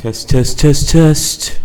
Test, test, test, test.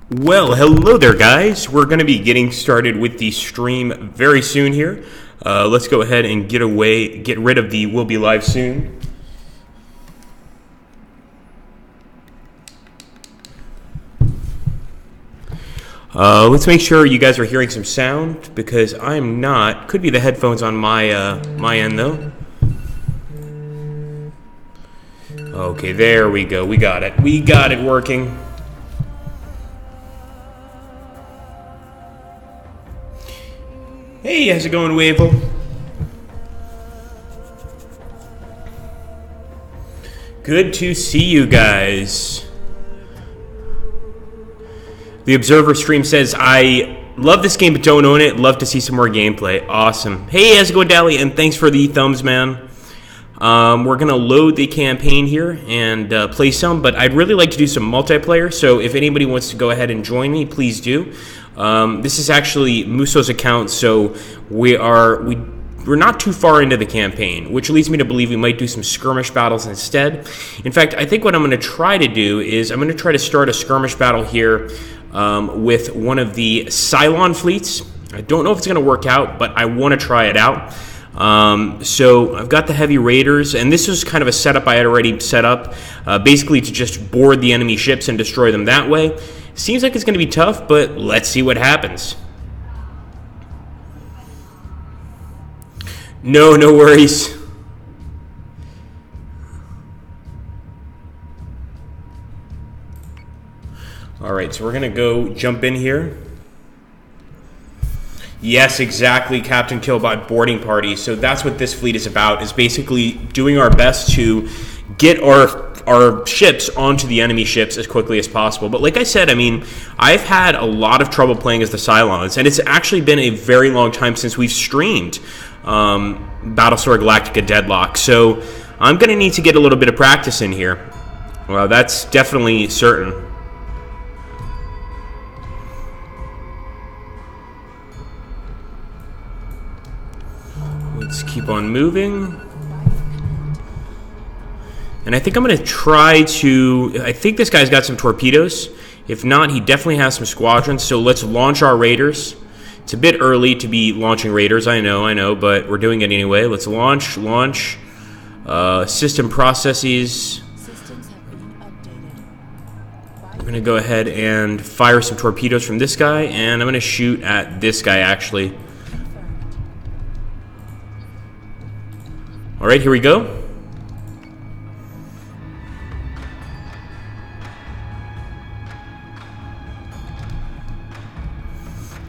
Well, hello there, guys. We're going to be getting started with the stream very soon here. Let's go ahead and get rid of the "will be live soon." Let's make sure you guys are hearing some sound, because I'm not. Could be the headphones on my end though. Okay, there we go. We got it. We got it working. Hey, how's it going, Wavell? Good to see you guys. The Observer stream says, I love this game but don't own it. Love to see some more gameplay. Awesome. Hey, how's it going, Dally? And thanks for the thumbs, man. We're going to load the campaign here and play some, but I'd really like to do some multiplayer, so if anybody wants to go ahead and join me, please do. This is actually Muso's account, so we're not too far into the campaign, which leads me to believe we might do some skirmish battles instead. In fact, I think what I'm going to try to do is I'm going to try to start a skirmish battle here with one of the Cylon fleets. I don't know if it's going to work out, but I want to try it out. So I've got the heavy raiders, and this was kind of a setup I had already set up, basically to just board the enemy ships and destroy them that way. Seems like it's going to be tough, but let's see what happens. No worries. Alright, so we're going to go jump in here. Yes, exactly, Captain Killbot, boarding party. So that's what this fleet is about, is basically doing our best to get our ships onto the enemy ships as quickly as possible. But like I said, I mean, I've had a lot of trouble playing as the Cylons, and it's actually been a very long time since we've streamed Battlestar Galactica Deadlock. So I'm going to need to get a little bit of practice in here. Well, that's definitely certain. Let's keep on moving. And I think I'm going to try to... I think this guy's got some torpedoes. If not, he definitely has some squadrons. So let's launch our raiders. It's a bit early to be launching raiders, I know, but we're doing it anyway. Let's launch. System processes. I'm going to go ahead and fire some torpedoes from this guy, and I'm going to shoot at this guy, actually. Alright, here we go.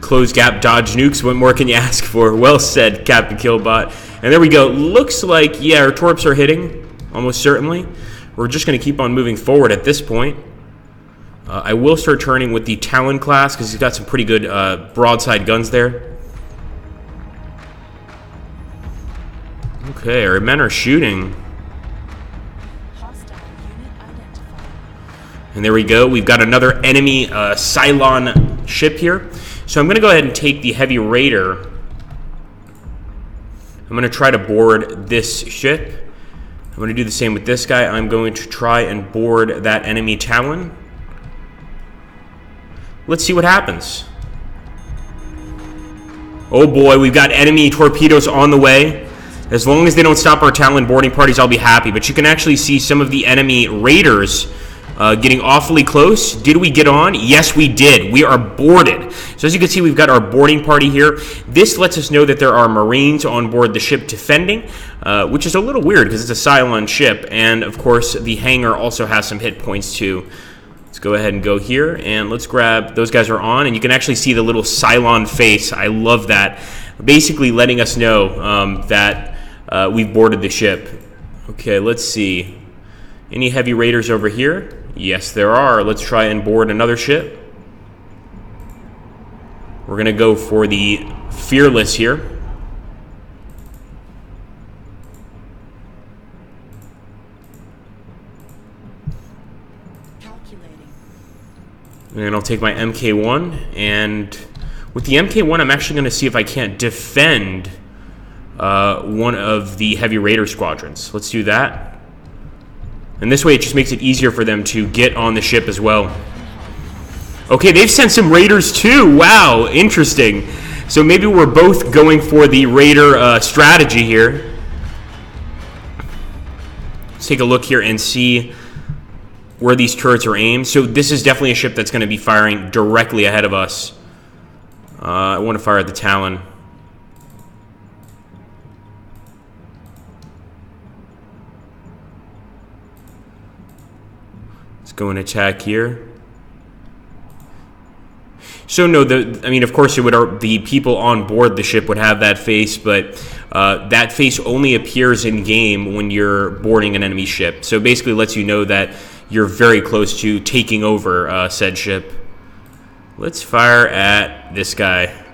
Close gap, dodge nukes. What more can you ask for? Well said, Captain Killbot. And there we go. Looks like, yeah, our torps are hitting. Almost certainly. We're just going to keep on moving forward at this point. I will start turning with the Talon class, because he's got some pretty good broadside guns there. Okay, our men are shooting. And there we go. We've got another enemy Cylon ship here. So I'm going to go ahead and take the heavy raider. I'm going to try to board this ship. I'm going to do the same with this guy. I'm going to try and board that enemy Talon. Let's see what happens. Oh boy, we've got enemy torpedoes on the way. As long as they don't stop our Talon boarding parties, I'll be happy. But you can actually see some of the enemy raiders getting awfully close. Did we get on? Yes, we did. We are boarded. So as you can see, we've got our boarding party here. This lets us know that there are Marines on board the ship defending, which is a little weird because it's a Cylon ship. And, of course, the hangar also has some hit points, too. Let's go ahead and go here, and let's grab... Those guys are on, and you can actually see the little Cylon face. I love that. Basically letting us know that we've boarded the ship. Okay, let's see. Any heavy raiders over here? Yes, there are. Let's try and board another ship. We're going to go for the Fearless here. And I'll take my MK1, and with the MK1, I'm actually going to see if I can't defend one of the heavy raider squadrons. Let's do that. And this way it just makes it easier for them to get on the ship as well. Okay, they've sent some raiders too. Wow, interesting. So maybe we're both going for the raider strategy here. Let's take a look here and see where these turrets are aimed. So this is definitely a ship that's going to be firing directly ahead of us. I want to fire at the Talon. Let's go and attack here. So no, I mean, of course, the people on board the ship would have that face, but that face only appears in game when you're boarding an enemy ship. So basically, lets you know that you're very close to taking over said ship. Let's fire at this guy.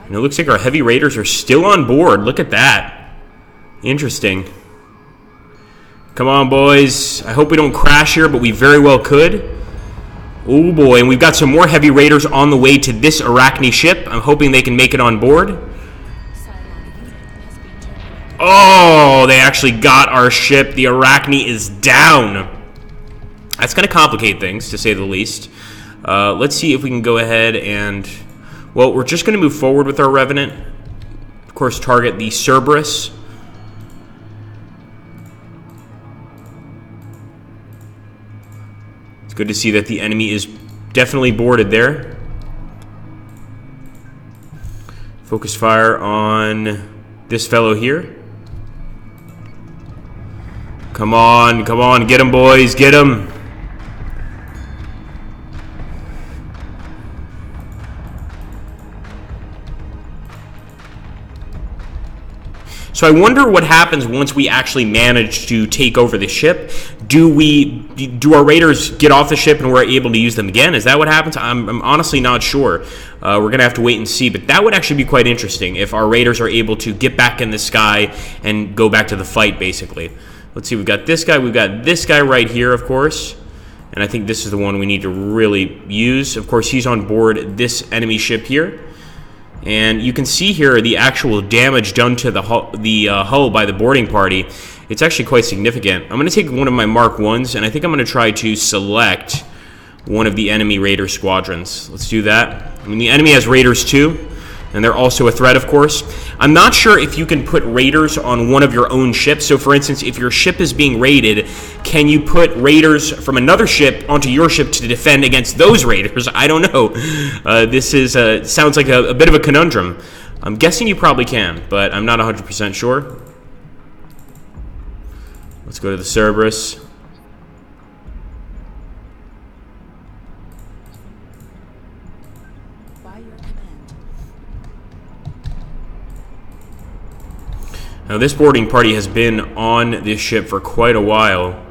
And it looks like our heavy raiders are still on board. Look at that. Interesting. Come on, boys. I hope we don't crash here, but we very well could. Oh, boy. And we've got some more heavy raiders on the way to this Arachne ship. I'm hoping they can make it on board. Oh, they actually got our ship. The Arachne is down. That's going to complicate things, to say the least. Let's see if we can go ahead and... Well, we're just going to move forward with our Revenant. Of course, target the Cerberus. It's good to see that the enemy is definitely boarded there. Focus fire on this fellow here. Come on, come on, get him, boys, get him. So I wonder what happens once we actually manage to take over the ship. Do our raiders get off the ship and we're able to use them again? Is that what happens? I'm honestly not sure. We're going to have to wait and see. But that would actually be quite interesting if our raiders are able to get back in the sky and go back to the fight, basically. Let's see. We've got this guy. We've got this guy right here, of course. And I think this is the one we need to really use. Of course, he's on board this enemy ship here. And you can see here the actual damage done to the hull by the boarding party. It's actually quite significant. I'm going to take one of my Mark 1s, and I think I'm going to try to select one of the enemy raider squadrons. Let's do that. I mean, the enemy has raiders too, and they're also a threat, of course. I'm not sure if you can put raiders on one of your own ships. So, for instance, if your ship is being raided, can you put raiders from another ship onto your ship to defend against those raiders? I don't know. This sounds like a bit of a conundrum. I'm guessing you probably can, but I'm not 100% sure. Let's go to the Cerberus. Now, this boarding party has been on this ship for quite a while.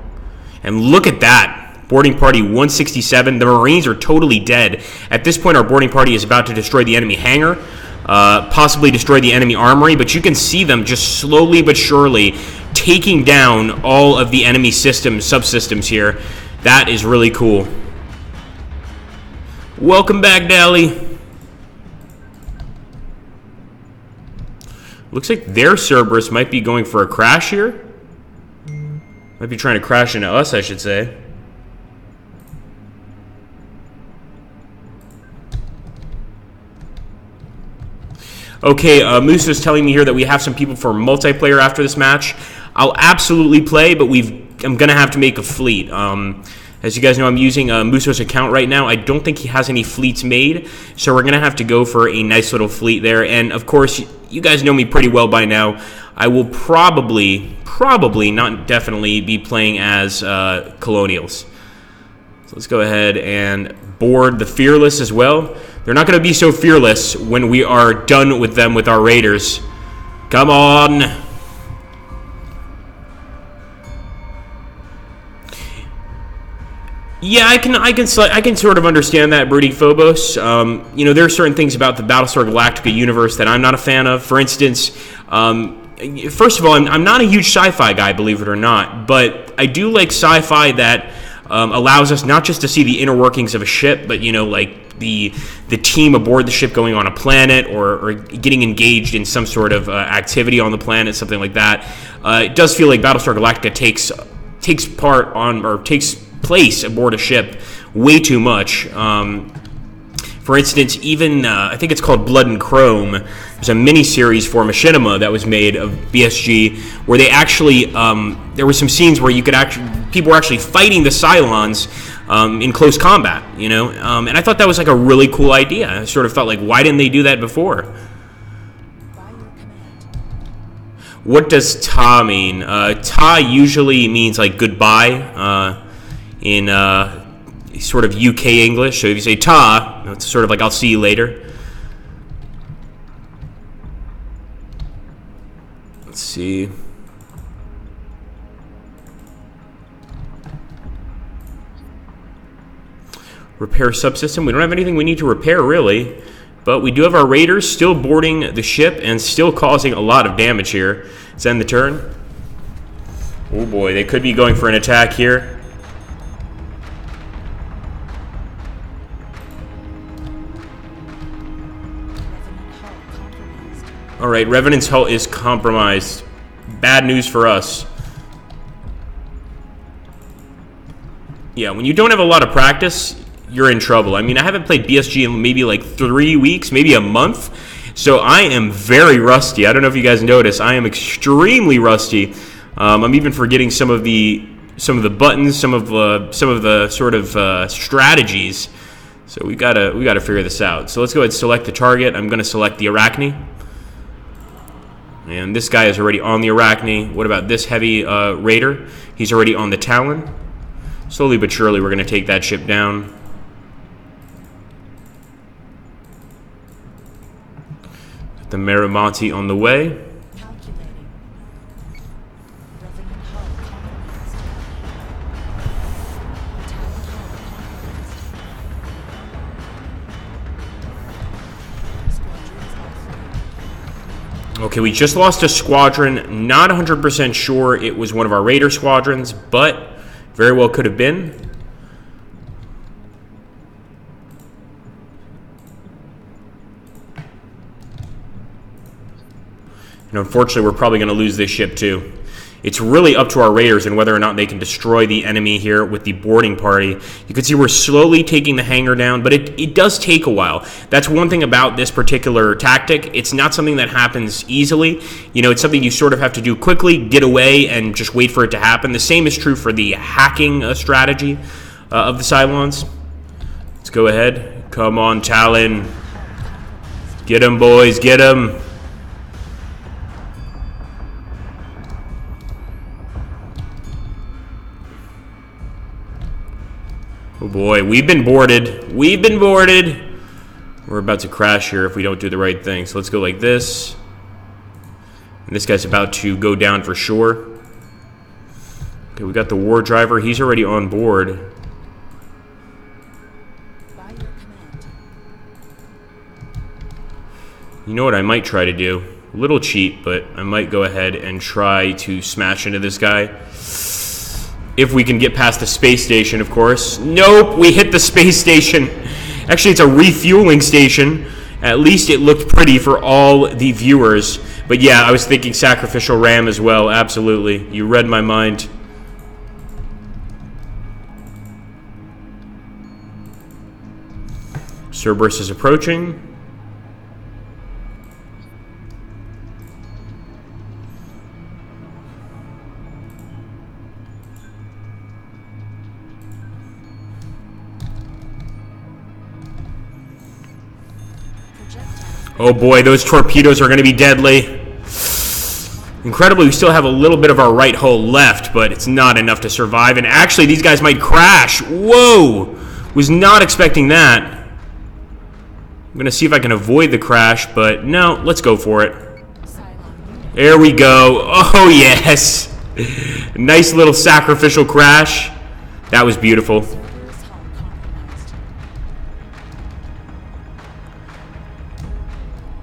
And look at that. Boarding party 167. The Marines are totally dead. At this point, our boarding party is about to destroy the enemy hangar, possibly destroy the enemy armory, but you can see them just slowly but surely taking down all of the enemy subsystems here. That is really cool. Welcome back, Dally. Looks like their Cerberus might be going for a crash here. Might be trying to crash into us, I should say. Okay, Muso's telling me here that we have some people for multiplayer after this match. I'll absolutely play, but I'm going to have to make a fleet. As you guys know, I'm using Muso's account right now. I don't think he has any fleets made, so we're going to have to go for a nice little fleet there. And, of course, you guys know me pretty well by now. I will probably, not definitely, be playing as Colonials. So let's go ahead and board the Fearless as well. They're not going to be so fearless when we are done with them with our Raiders. Come on! Yeah, I can sort of understand that, Broody Phobos. You know, there are certain things about the Battlestar Galactica universe that I'm not a fan of. For instance, first of all, I'm not a huge sci-fi guy, believe it or not, but I do like sci-fi that allows us not just to see the inner workings of a ship, but, you know, like the team aboard the ship going on a planet or getting engaged in some sort of activity on the planet, something like that. It does feel like Battlestar Galactica takes part on or takes place aboard a ship way too much. For instance, even I think it's called Blood and Chrome. There's a mini-series for Machinima that was made of BSG, where they actually there were some scenes where people were actually fighting the Cylons in close combat, you know, and I thought that was like a really cool idea. I sort of thought, like, why didn't they do that before? What does ta mean? Ta usually means like goodbye in sort of UK English. So if you say ta, it's sort of like I'll see you later. Let's see. Repair subsystem. We don't have anything we need to repair, really. But we do have our raiders still boarding the ship and still causing a lot of damage here. Let's end the turn. Oh boy, they could be going for an attack here. Alright, Revenant's hull is compromised. Bad news for us. Yeah, when you don't have a lot of practice, you're in trouble. I mean, I haven't played BSG in maybe like 3 weeks, maybe a month. So I am very rusty. I don't know if you guys notice. I am extremely rusty. I'm even forgetting some of the buttons, some of the sort of strategies. So we gotta figure this out. So let's go ahead and select the target. I'm gonna select the Arachne. And this guy is already on the Arachne. What about this heavy raider? He's already on the Talon. Slowly but surely, we're going to take that ship down. The Marimonti on the way. Okay, we just lost a squadron. Not 100% sure it was one of our raider squadrons, but very well could have been. And unfortunately, we're probably going to lose this ship too. It's really up to our raiders and whether or not they can destroy the enemy here with the boarding party. You can see we're slowly taking the hangar down, but it does take a while. That's one thing about this particular tactic. It's not something that happens easily. You know, it's something you sort of have to do quickly, get away, and just wait for it to happen. The same is true for the hacking strategy of the Cylons. Let's go ahead. Come on, Talon. Get him, boys. Get him. Oh boy, we've been boarded. We've been boarded. We're about to crash here if we don't do the right thing. So let's go like this. And this guy's about to go down for sure. Okay, we got the war driver. He's already on board. You know what I might try to do? A little cheat, but I might go ahead and try to smash into this guy. If we can get past the space station, of course. Nope, we hit the space station. Actually, it's a refueling station. At least it looked pretty for all the viewers. But yeah, I was thinking sacrificial ram as well. Absolutely. You read my mind. Cerberus is approaching. Oh boy, those torpedoes are going to be deadly. Incredibly, we still have a little bit of our right hull left, but it's not enough to survive. And actually, these guys might crash. Whoa! Was not expecting that. I'm going to see if I can avoid the crash, but no, let's go for it. There we go. Oh, yes. Nice little sacrificial crash. That was beautiful.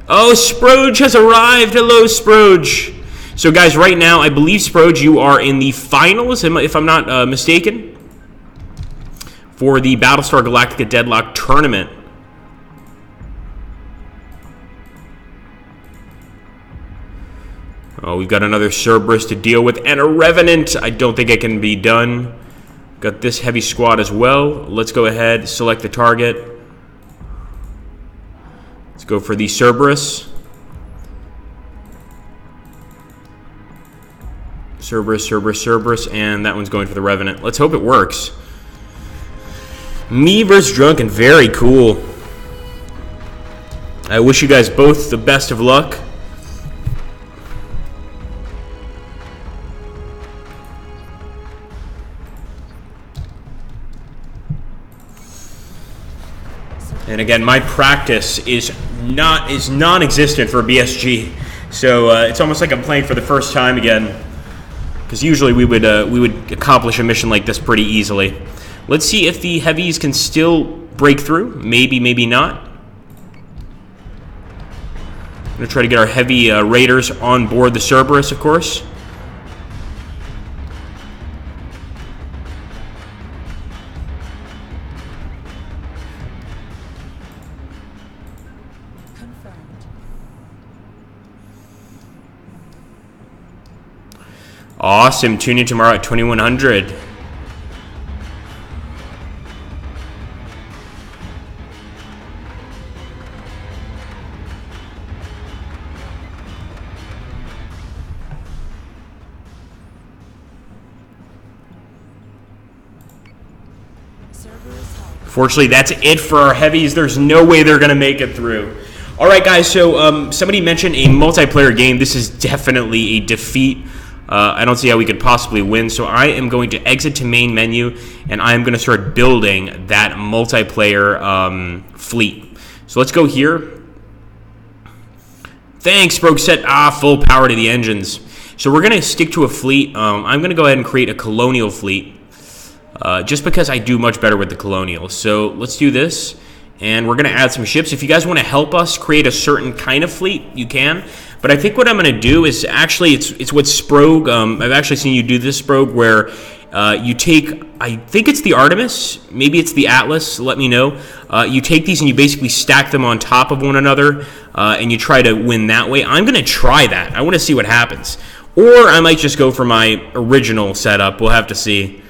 Oh, Sproge has arrived. Hello, Sproge. So, guys, right now, I believe, Sproge, you are in the finals, if I'm not mistaken, for the Battlestar Galactica Deadlock tournament. Oh, we've got another Cerberus to deal with, and a Revenant. I don't think it can be done. Got this heavy squad as well. Let's go ahead, select the target. Let's go for the Cerberus. Cerberus, and that one's going for the Revenant. Let's hope it works. Me versus Drunken, very cool. I wish you guys both the best of luck. And again, my practice is non-existent for BSG, so it's almost like I'm playing for the first time again. Because usually we would accomplish a mission like this pretty easily. Let's see if the heavies can still break through. Maybe, maybe not. I'm going to try to get our heavy raiders on board the Cerberus, of course. Awesome. Tune in tomorrow at 2100. Fortunately, that's it for our heavies. There's no way they're going to make it through. All right, guys. So somebody mentioned a multiplayer game. This is definitely a defeat. I don't see how we could possibly win, so I am going to exit to main menu, and I am going to start building that multiplayer fleet. So let's go here. Thanks, Broke Set. Full power to the engines. So we're going to stick to a fleet. I'm going to go ahead and create a colonial fleet, just because I do much better with the colonial. So let's do this, and we're going to add some ships. If you guys want to help us create a certain kind of fleet, you can. But I think what I'm going to do is actually, it's what Sprogue, I've actually seen you do this, Sprogue, where you take, I think it's the Artemis, maybe it's the Atlas, let me know. You take these and you basically stack them on top of one another, and you try to win that way. I'm going to try that. I want to see what happens. Or I might just go for my original setup. We'll have to see.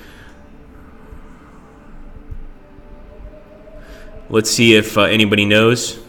Let's see if anybody knows.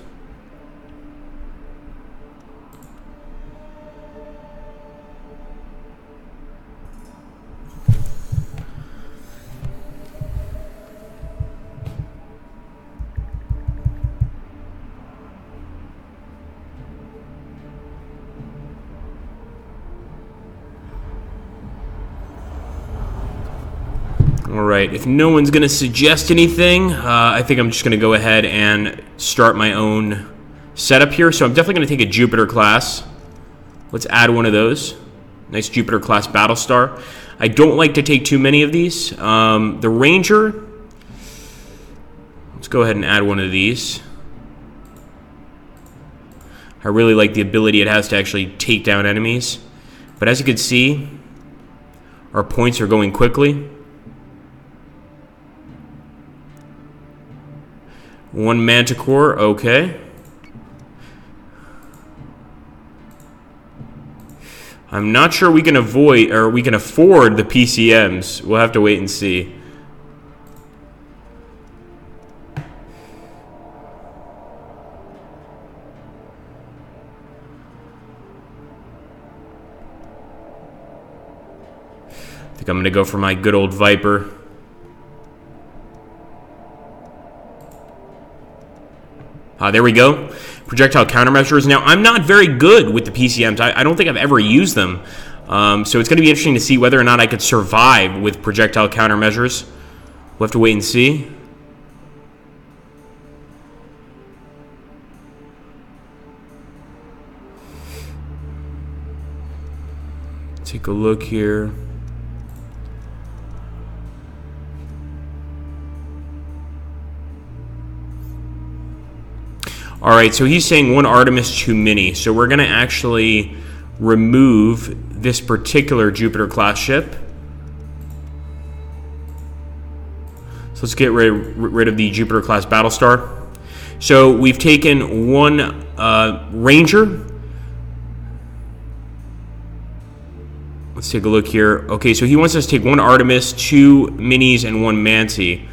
Alright, if no one's going to suggest anything, I think I'm just going to go ahead and start my own setup here. So I'm definitely going to take a Jupiter class. Let's add one of those. Nice Jupiter class Battlestar. I don't like to take too many of these. The Ranger, let's go ahead and add one of these. I really like the ability it has to actually take down enemies. But as you can see, our points are going quickly. One Manticore, okay. I'm not sure we can avoid, or we can afford the PCMs. We'll have to wait and see. I think I'm going to go for my good old Viper. There we go. Projectile countermeasures. Now, I'm not very good with the PCMs. I don't think I've ever used them. So it's going to be interesting to see whether or not I could survive with projectile countermeasures. We'll have to wait and see. Take a look here. Alright, so he's saying one Artemis too many. So we're going to actually remove this particular Jupiter class ship. So let's get rid of the Jupiter class Battlestar. So we've taken one Ranger. Let's take a look here. Okay, so he wants us to take 1 Artemis, 2 Minis, and 1 Mancy.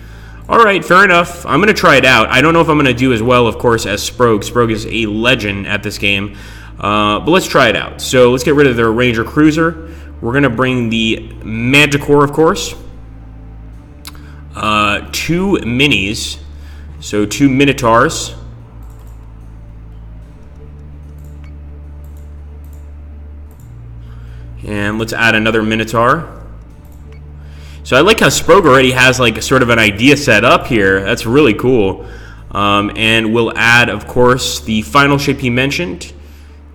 Alright, fair enough. I'm going to try it out. I don't know if I'm going to do as well, of course, as Sprogue. Sprogue is a legend at this game. But let's try it out. So let's get rid of the Ranger Cruiser. We're going to bring the Manticore, of course. 2 Minis. So 2 Minotaurs. And let's add another Minotaur. So I like how Sprogue already has like sort of an idea set up here. That's really cool. And we'll add, of course, the final ship he mentioned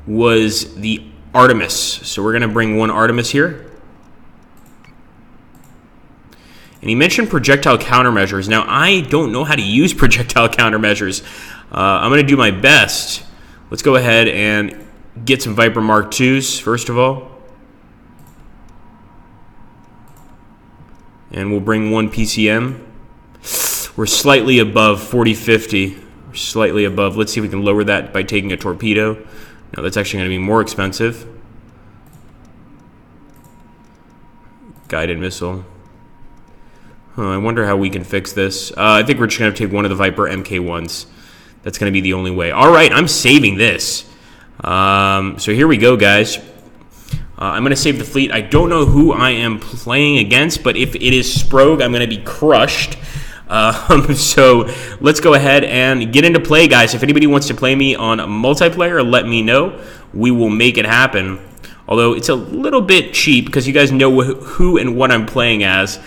was the Artemis. So we're going to bring 1 Artemis here. And he mentioned projectile countermeasures. Now, I don't know how to use projectile countermeasures. I'm going to do my best. Let's go ahead and get some Viper Mark IIs, first of all. And we'll bring 1 PCM. We're slightly above 40-50. We're slightly above. Let's see if we can lower that by taking a torpedo. No, that's actually going to be more expensive. Guided missile. I wonder how we can fix this. I think we're just going to take 1 of the Viper MK1s. That's going to be the only way. All right, I'm saving this. So here we go, guys. I'm going to save the fleet. I don't know who I am playing against, but if it is Sprogue, I'm going to be crushed. So let's go ahead and get into play, guys. If anybody wants to play me on multiplayer, let me know. We will make it happen. Although it's a little bit cheap because you guys know who and what I'm playing as.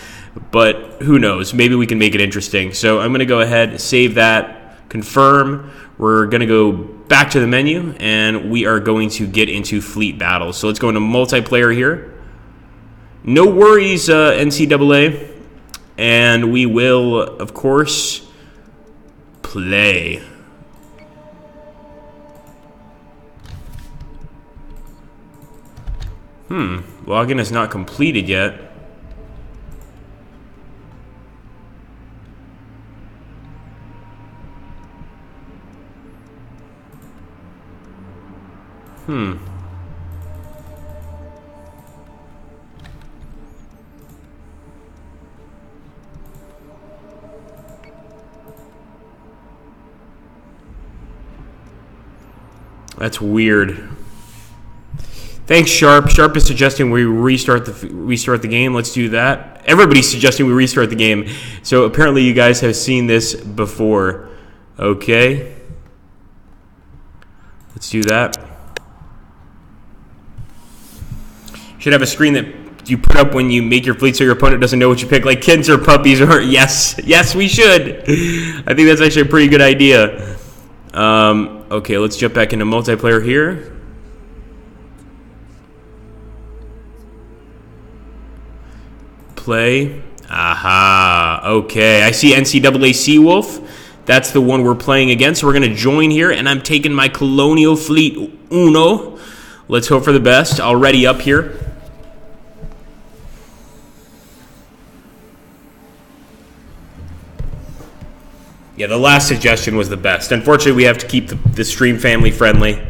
But who knows? Maybe we can make it interesting. So I'm going to go ahead, save that, confirm. We're going to go back to the menu, and we are going to get into fleet battles. So let's go into multiplayer here. No worries, NCAA. And we will, of course, play. Login is not completed yet. That's weird. Thanks, Sharp. Sharp is suggesting we restart the game. Let's do that. Everybody's suggesting we restart the game. So apparently you guys have seen this before. Okay. Let's do that. Should have a screen that you put up when you make your fleet so your opponent doesn't know what you pick, like kids or puppies. Or yes, we should. I think that's actually a pretty good idea. Okay, let's jump back into multiplayer here. Play. Aha. Okay, I see NCAA Seawolf. That's the one we're playing against. So we're going to join here, and I'm taking my Colonial Fleet Uno. Let's hope for the best. Already up here. Yeah, the last suggestion was the best. Unfortunately, we have to keep the stream family friendly,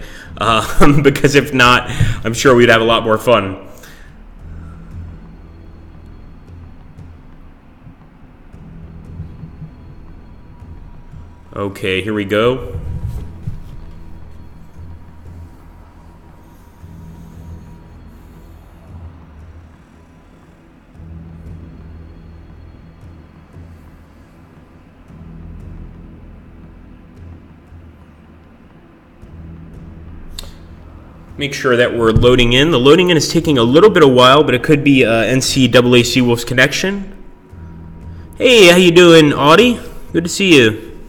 because if not, I'm sure we'd have a lot more fun. Okay, here we go. Make sure that we're loading in. The loading in is taking a little bit of while, but it could be NCAA Seawolf's connection. Hey, how you doing, Audie? Good to see you.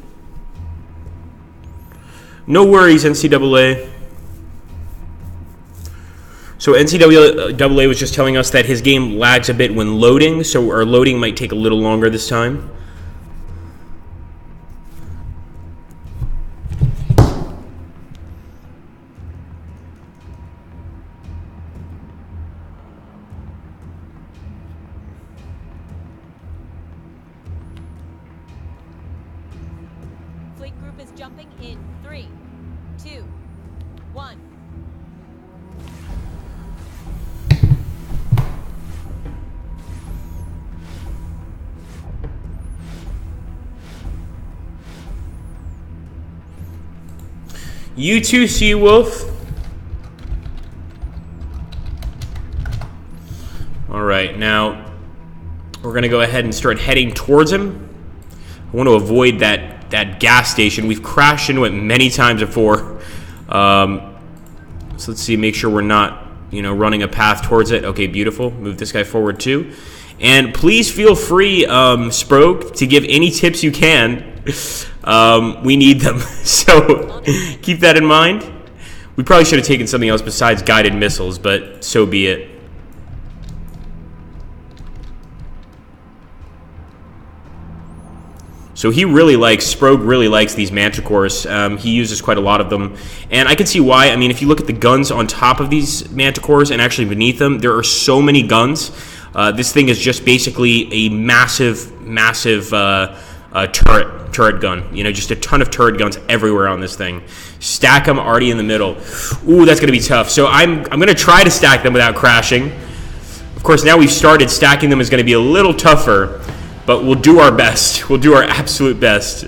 No worries, NCAA. So NCAA was just telling us that his game lags a bit when loading, so our loading might take a little longer this time. Fleet group is jumping in 3, 2, 1. You too, Sea Wolf. Alright, now we're going to go ahead and start heading towards him. I want to avoid that gas station. We've crashed into it many times before. So let's see, make sure we're not, running a path towards it. Okay, beautiful. Move this guy forward too. And please feel free, Sprogue, to give any tips you can. We need them. So keep that in mind. We probably should have taken something else besides guided missiles, but so be it. So Sprogue really likes these Manticores. He uses quite a lot of them. And I can see why. I mean, if you look at the guns on top of these Manticores and actually beneath them, there are so many guns. This thing is just basically a massive turret gun. Just a ton of turret guns everywhere on this thing. Stack them already in the middle. Ooh, that's going to be tough. So I'm going to try to stack them without crashing. Of course, now we've started, stacking them is going to be a little tougher. But we'll do our best. We'll do our absolute best.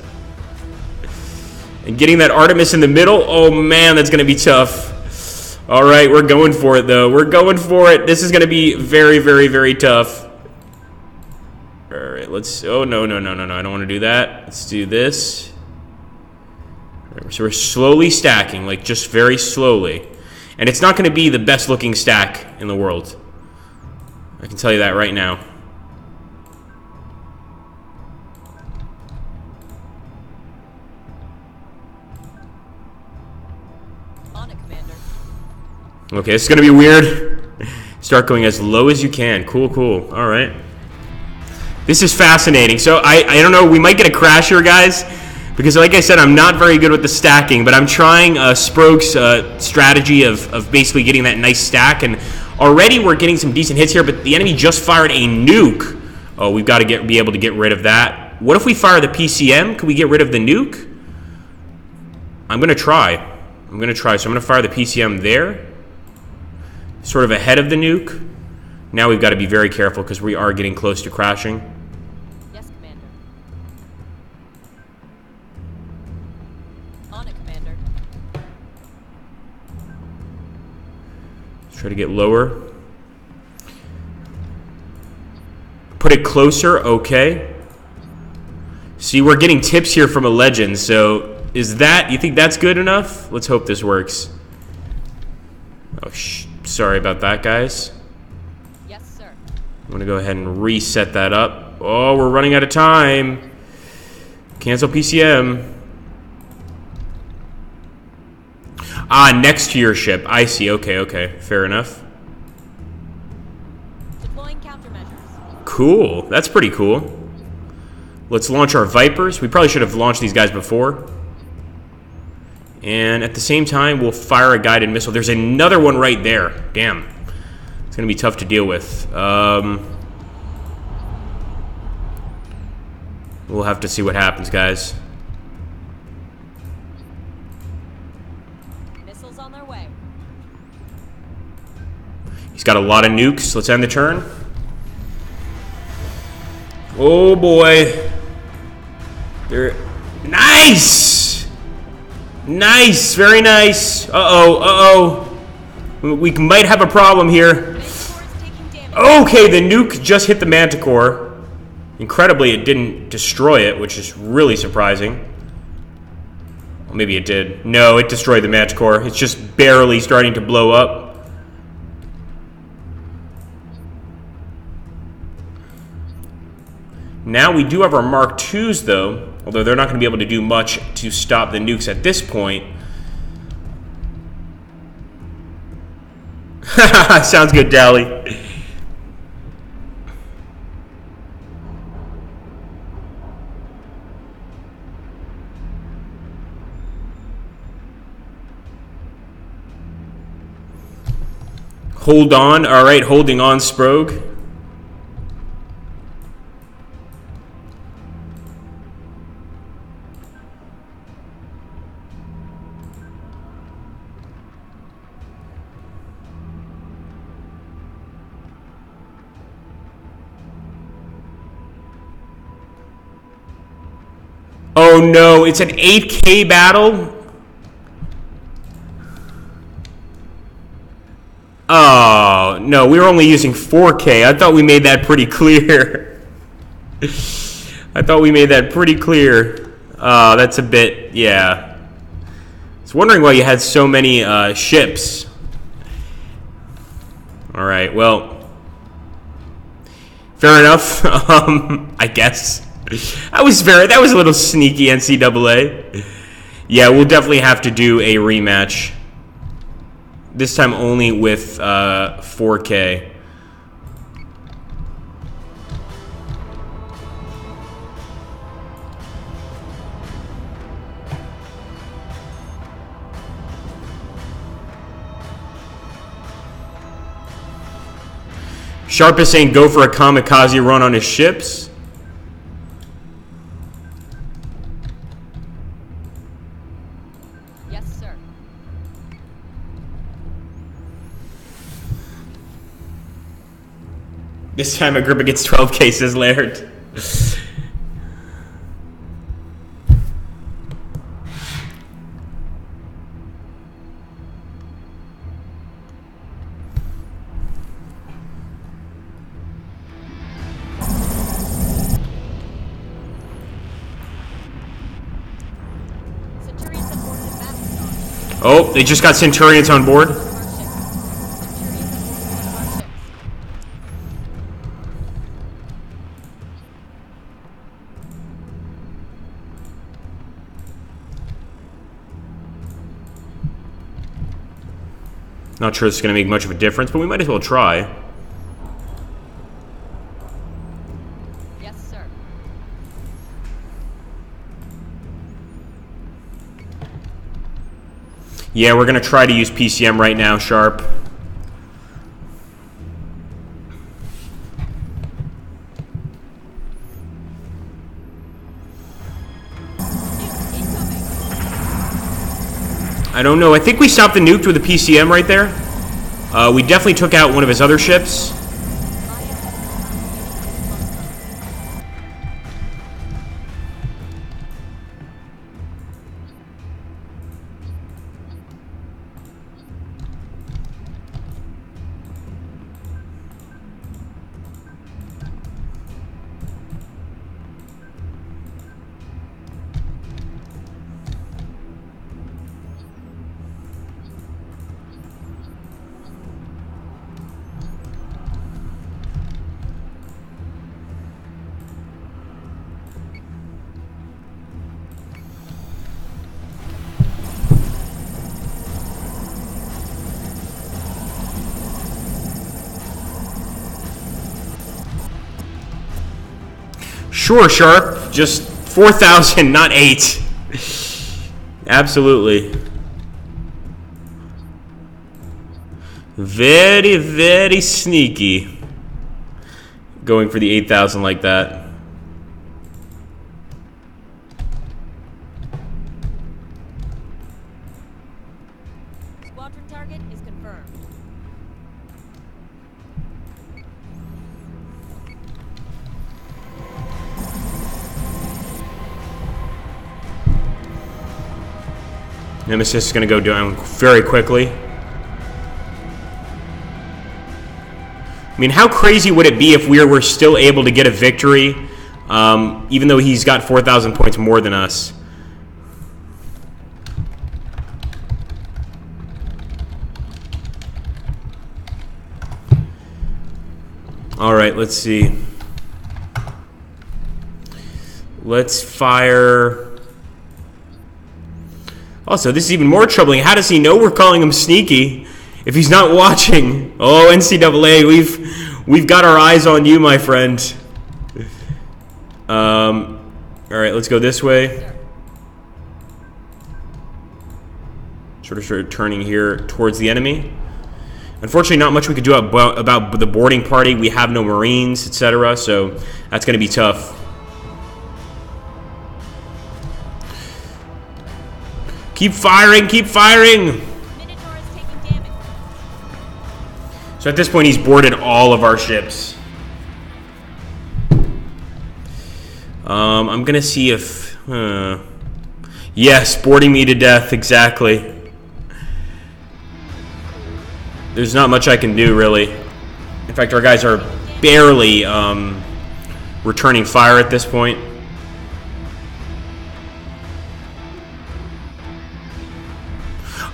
And getting that Artemis in the middle, oh man, that's going to be tough. All right, we're going for it, though. We're going for it. This is going to be very, very, very tough. All right, oh, no. I don't want to do that. Let's do this. Right, so we're slowly stacking, just very slowly. And it's not going to be the best-looking stack in the world. I can tell you that right now. Okay, it's going to be weird. Start going as low as you can. Cool. All right. This is fascinating. So I don't know. We might get a crash here, guys. Because like I said, I'm not very good with the stacking. But I'm trying Sprogue's strategy of basically getting that nice stack. And already we're getting some decent hits here. But the enemy just fired a nuke. Oh, we've got to be able to get rid of that. What if we fire the PCM? Can we get rid of the nuke? I'm going to try. So I'm going to fire the PCM there. Sort of ahead of the nuke. Now we've got to be very careful because we are getting close to crashing. Yes, Commander. On it, Commander. Let's try to get lower. Put it closer. Okay. See, we're getting tips here from a legend. So you think that's good enough? Let's hope this works. Oh, sorry about that, guys. Yes, sir. I'm going to go ahead and reset that up. Oh, we're running out of time. Cancel PCM. Next to your ship. I see. Okay. Fair enough. Deploying countermeasures. Cool. That's pretty cool. Let's launch our Vipers. We probably should have launched these guys before. And at the same time, we'll fire a guided missile. There's another one right there. Damn. It's going to be tough to deal with. We'll have to see what happens, guys. Missiles on their way. He's got a lot of nukes. Let's end the turn. Oh, boy. Nice! Nice, very nice. Uh-oh. We might have a problem here. Okay, the nuke just hit the Manticore. Incredibly, it didn't destroy it, which is really surprising. Well, maybe it did. No, it destroyed the Manticore. It's just barely starting to blow up. Now we do have our Mark IIs, though. Although they're not going to be able to do much to stop the nukes at this point. Sounds good, Dally. Hold on. All right, holding on, Sprogue. Oh no, it's an 8K battle? Oh, no, we were only using 4K. I thought we made that pretty clear. I thought we made that pretty clear. That's a bit, yeah. I was wondering why you had so many ships. All right, well, fair enough. I guess that was a little sneaky, NCAA. Yeah, we'll definitely have to do a rematch. This time only with 4K. Sharp is saying go for a kamikaze run on his ships. Yes, sir. This time Agrippa gets 12K, says Laird. Centurions have boarded a Battlestar. Oh, they just got Centurions on board. One of our ships. Centurions have boarded one of our ships. Not sure it's going to make much of a difference, but we might as well try. Yes, sir. Yeah, we're going to try to use PCM right now, Sharp. Incoming. I don't know. I think we stopped the nuke with a PCM right there. We definitely took out one of his other ships. Sure, Sharp. Just 4,000, not 8. Absolutely. Very, very sneaky. Going for the 8,000 like that. Squadron target is confirmed. Nemesis is going to go down very quickly. I mean, how crazy would it be if we were still able to get a victory, even though he's got 4,000 points more than us? All right, let's see. Let's fire. Also, this is even more troubling. How does he know we're calling him sneaky if he's not watching? Oh, NCAA, we've got our eyes on you, my friend. All right, let's go this way. Sort of turning here towards the enemy. Unfortunately, not much we could do about the boarding party. We have no Marines, etc., so that's going to be tough. Keep firing, keep firing! Minotaur is taking damage. So at this point, he's boarded all of our ships. I'm going to see if... yes, boarding me to death, exactly. There's not much I can do, really. In fact, our guys are barely returning fire at this point.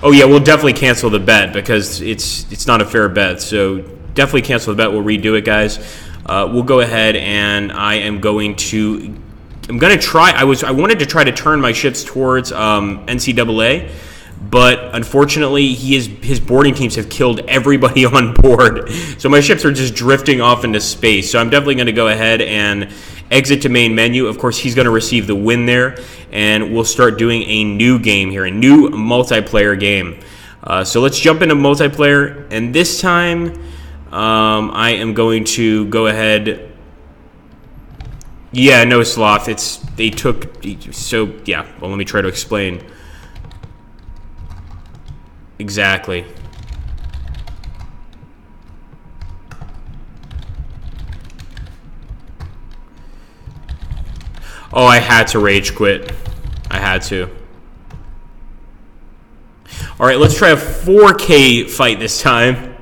Oh yeah, we'll definitely cancel the bet because it's not a fair bet. So definitely cancel the bet. We'll redo it, guys. We'll go ahead and I'm going to try. I wanted to try to turn my ships towards NCAA, but unfortunately, his boarding teams have killed everybody on board. So my ships are just drifting off into space. So I'm definitely going to go ahead and exit to main menu. Of course, he's going to receive the win there, and we'll start doing a new game here, a new multiplayer game. So let's jump into multiplayer, and this time I am going to go ahead. Yeah, no sloth. So yeah. Well, let me try to explain. Exactly. Oh, I had to rage quit. I had to. All right, let's try a 4K fight this time,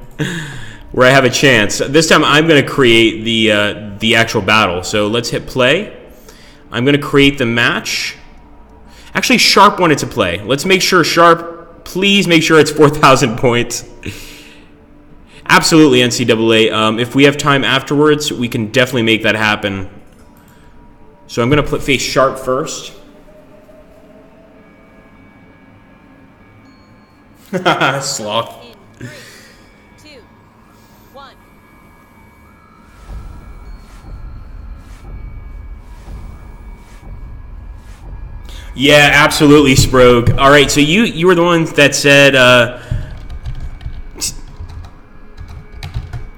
where I have a chance. This time, I'm going to create the actual battle. So let's hit play. I'm going to create the match. Actually, Sharp wanted to play. Let's make sure Sharp. Please make sure it's 4,000 points. Absolutely, NCAA. If we have time afterwards, we can definitely make that happen. So I'm going to face Sharp first. Sloth. In 3, 2, 1. Yeah, absolutely, Sprogue. All right, so you were the one that said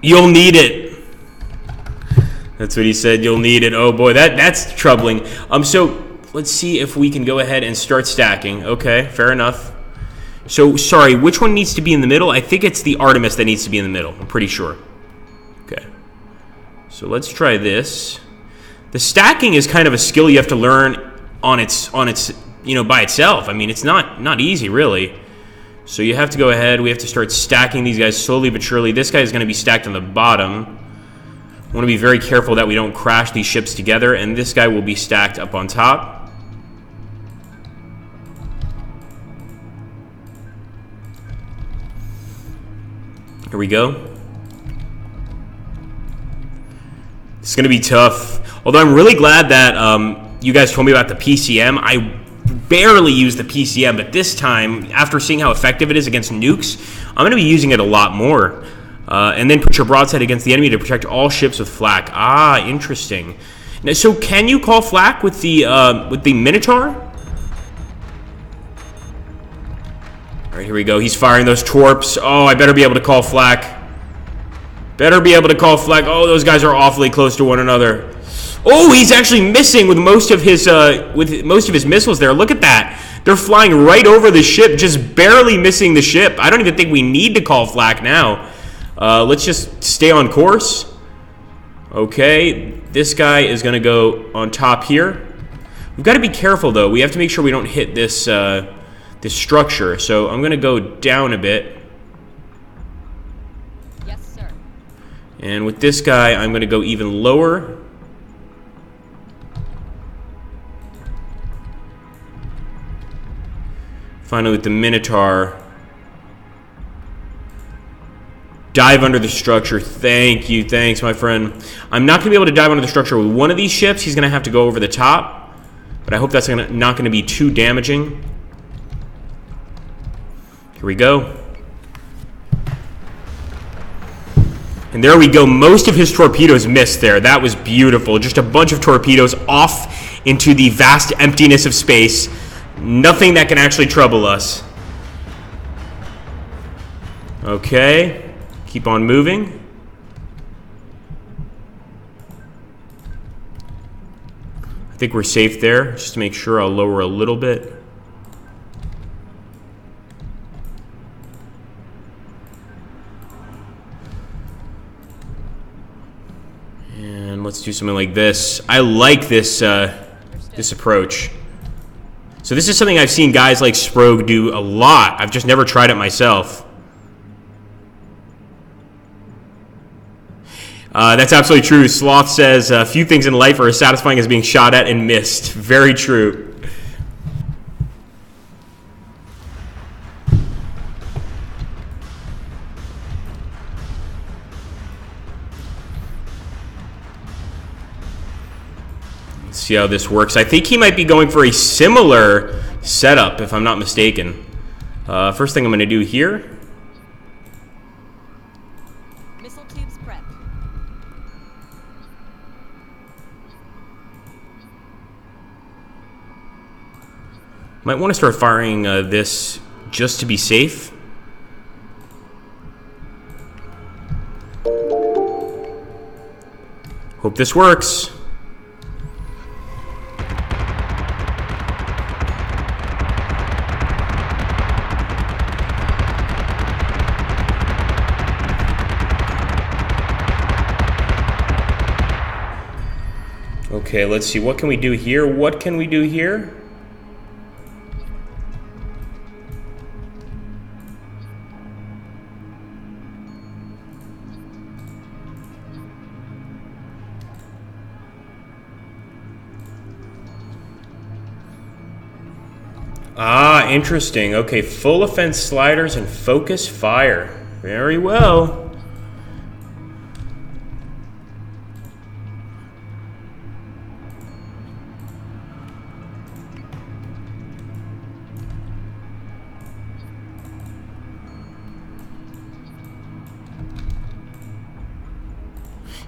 you'll need it. That's what he said. You'll need it. Oh boy, that's troubling. So let's see if we can go ahead and start stacking. Okay, fair enough. So sorry, which one needs to be in the middle? I think it's the Artemis that needs to be in the middle. I'm pretty sure. Okay. So let's try this. The stacking is kind of a skill you have to learn on its by itself. I mean, it's not easy really. So you have to go ahead. We have to start stacking these guys slowly but surely. This guy is going to be stacked on the bottom. I want to be very careful that we don't crash these ships together, and this guy will be stacked up on top. Here we go. It's going to be tough. Although I'm really glad that you guys told me about the PCM. I barely use the PCM, but this time, after seeing how effective it is against nukes, I'm going to be using it a lot more. And then put your broadside against the enemy to protect all ships with flak. Ah, interesting. Now, so can you call flak with the Minotaur? All right, here we go. He's firing those torps. Oh, I better be able to call flak. Better be able to call flak. Oh, those guys are awfully close to one another. Oh, he's actually missing with most of his missiles there. Look at that. They're flying right over the ship, just barely missing the ship. I don't even think we need to call flak now. Let's just stay on course. Okay, this guy is going to go on top here. We've got to be careful, though. We have to make sure we don't hit this this structure. So I'm going to go down a bit. Yes, sir. And with this guy, I'm going to go even lower. Finally, with the Minotaur. Dive under the structure. Thank you. Thanks, my friend. I'm not going to be able to dive under the structure with one of these ships. He's going to have to go over the top. But I hope that's not going to be too damaging. Here we go. And there we go. Most of his torpedoes missed there. That was beautiful. Just a bunch of torpedoes off into the vast emptiness of space. Nothing that can actually trouble us. Okay. Keep on moving. I think we're safe there. Just to make sure, I'll lower a little bit. And let's do something like this. I like this this approach. So this is something I've seen guys like Sprogue do a lot. I've just never tried it myself. That's absolutely true. Sloth says, few things in life are as satisfying as being shot at and missed. Very true. Let's see how this works. I think he might be going for a similar setup, if I'm not mistaken. First thing I'm going to do here. Missile tubes prep. Might want to start firing this just to be safe. Hope this works. Okay, let's see. What can we do here? What can we do here? Ah, interesting. Okay, full offense sliders and focus fire. Very well.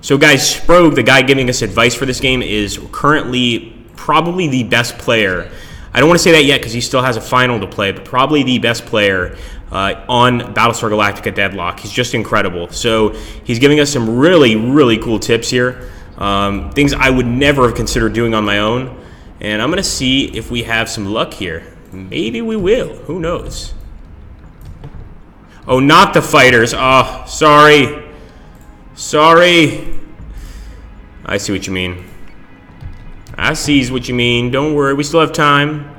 So guys, Sprogue, the guy giving us advice for this game, is currently probably the best player. I don't want to say that yet because he still has a final to play, but probably the best player on Battlestar Galactica Deadlock. He's just incredible. So he's giving us some really, really cool tips here. Things I would never have considered doing on my own. And I'm going to see if we have some luck here. Maybe we will. Who knows? Oh, not the fighters. Oh, sorry. Sorry. I see what you mean. I sees what you mean. Don't worry, we still have time.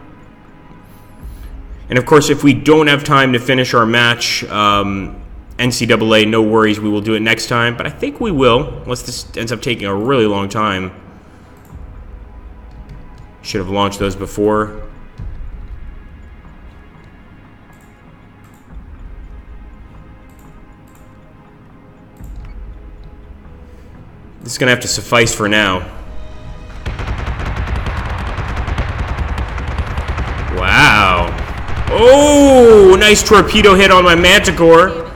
And of course, if we don't have time to finish our match, NCAA, no worries, we will do it next time. But I think we will, unless this ends up taking a really long time. Should have launched those before. This is going to have to suffice for now. Wow. Oh, nice torpedo hit on my Manticore.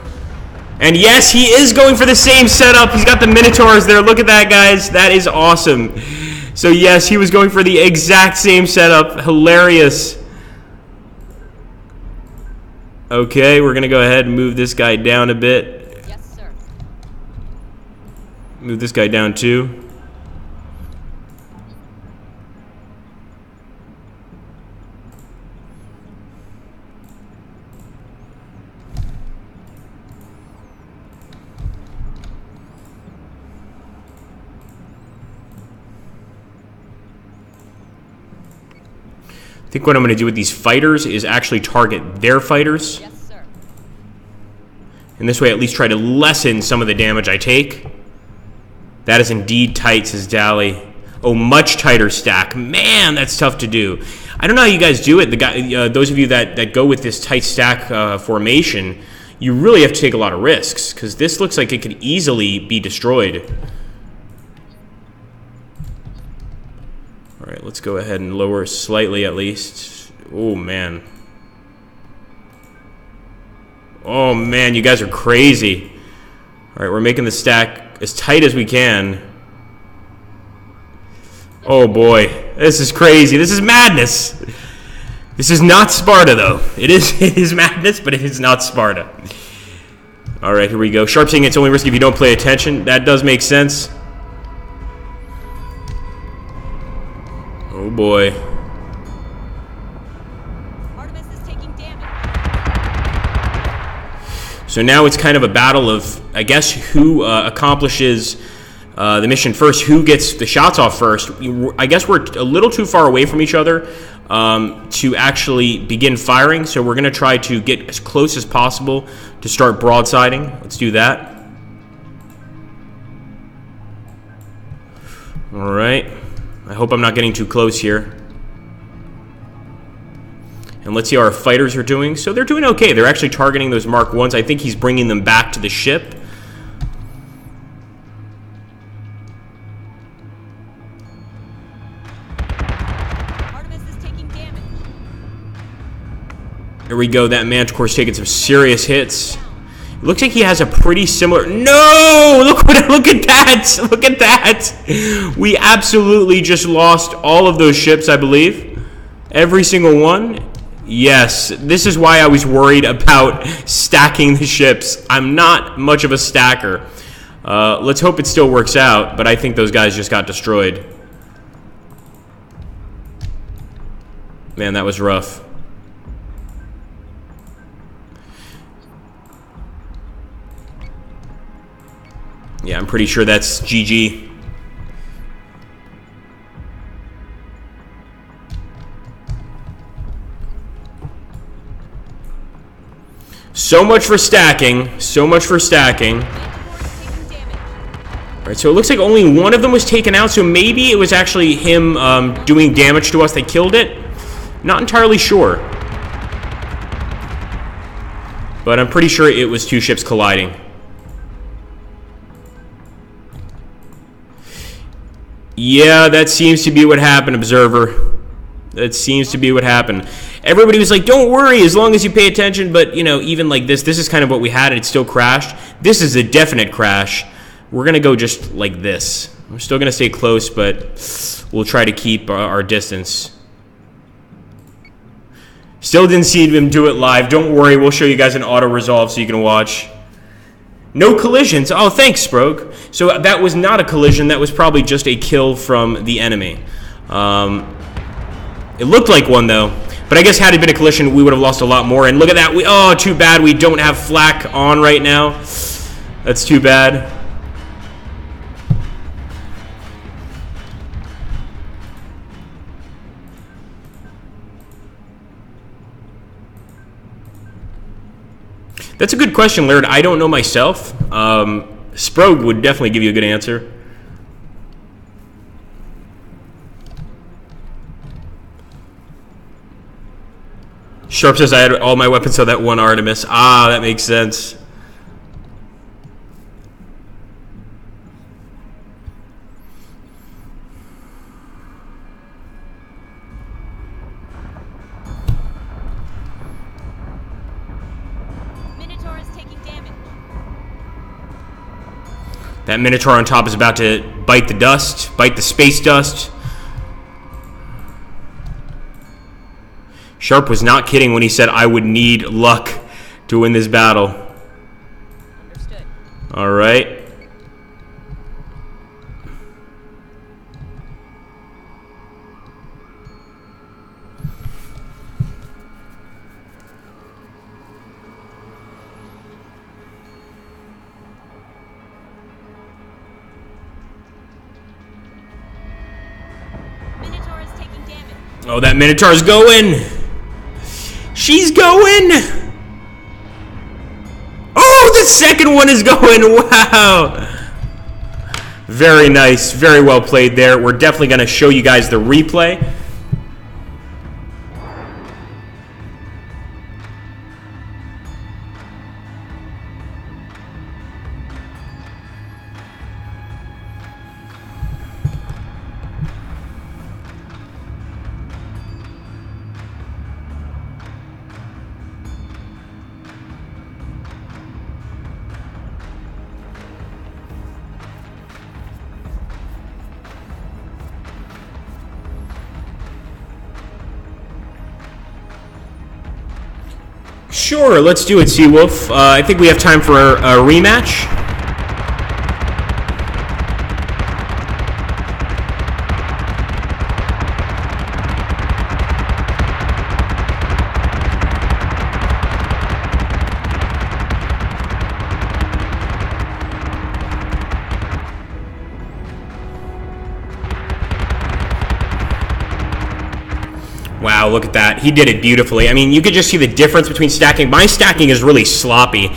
And yes, he is going for the same setup. He's got the Minotaurs there. Look at that, guys. That is awesome. So yes, he was going for the exact same setup. Hilarious. Okay, we're going to go ahead and move this guy down a bit. Move this guy down too. I think what I'm going to do with these fighters is actually target their fighters. Yes, sir. And this way at least try to lessen some of the damage I take. That is indeed tight, says Dally. Oh, much tighter stack. Man, that's tough to do. I don't know how you guys do it. The guy, those of you that go with this tight stack formation, you really have to take a lot of risks because this looks like it could easily be destroyed. All right, let's go ahead and lower slightly at least. Oh, man. Oh, man, you guys are crazy. All right, we're making the stack as tight as we can. Oh boy, this is crazy. This is madness. This is not Sparta, though. It is madness, but it is not Sparta. All right, here we go. Sharp saying it's only risky if you don't pay attention. That does make sense. Oh boy. Artemis is taking damage. So now it's kind of a battle of, I guess, who accomplishes the mission first, who gets the shots off first. I guess we're a little too far away from each other to actually begin firing, so we're going to try to get as close as possible to start broadsiding. Let's do that. Alright. I hope I'm not getting too close here. And let's see how our fighters are doing. So they're doing okay. They're actually targeting those Mark 1s. I think he's bringing them back to the ship. Artemis is taking damage. Here we go. That Manticore's taking some serious hits. It looks like he has a pretty similar... No! Look at that! Look at that! We absolutely just lost all of those ships, I believe. Every single one. Yes, this is why I was worried about stacking the ships. I'm not much of a stacker. Let's hope it still works out, but I think those guys just got destroyed. Man, that was rough. Yeah, I'm pretty sure that's GG. So much for stacking. So much for stacking. Alright, so it looks like only one of them was taken out, so maybe it was actually him doing damage to us that killed it. Not entirely sure. But I'm pretty sure it was two ships colliding. Yeah, that seems to be what happened, Observer. That seems to be what happened. Everybody was like, don't worry, as long as you pay attention. But, you know, even like this is kind of what we had, and it still crashed. This is a definite crash. We're going to go just like this. We're still going to stay close, but we'll try to keep our distance. Still didn't see him do it live. Don't worry, we'll show you guys an auto-resolve so you can watch. No collisions. Oh, thanks, Sproke. So that was not a collision. That was probably just a kill from the enemy. It looked like one, though. But I guess had it been a collision, we would have lost a lot more. And look at that. Oh, too bad we don't have flak on right now. That's too bad. That's a good question, Laird. I don't know myself. Sprog would definitely give you a good answer. Sharp says I had all my weapons on that one Artemis. Ah, that makes sense. That Minotaur on top is about to bite the dust, bite the space dust. Sharp was not kidding when he said I would need luck to win this battle. Understood. All right. Minotaur is taking damage. Oh, that Minotaur's going. She's going. Oh, the second one is going. Wow. Very nice. Very well played there. We're definitely going to show you guys the replay. Sure, let's do it, Seawolf. I think we have time for a rematch. Wow, look at that. He did it beautifully. I mean, you could just see the difference between stacking. My stacking is really sloppy,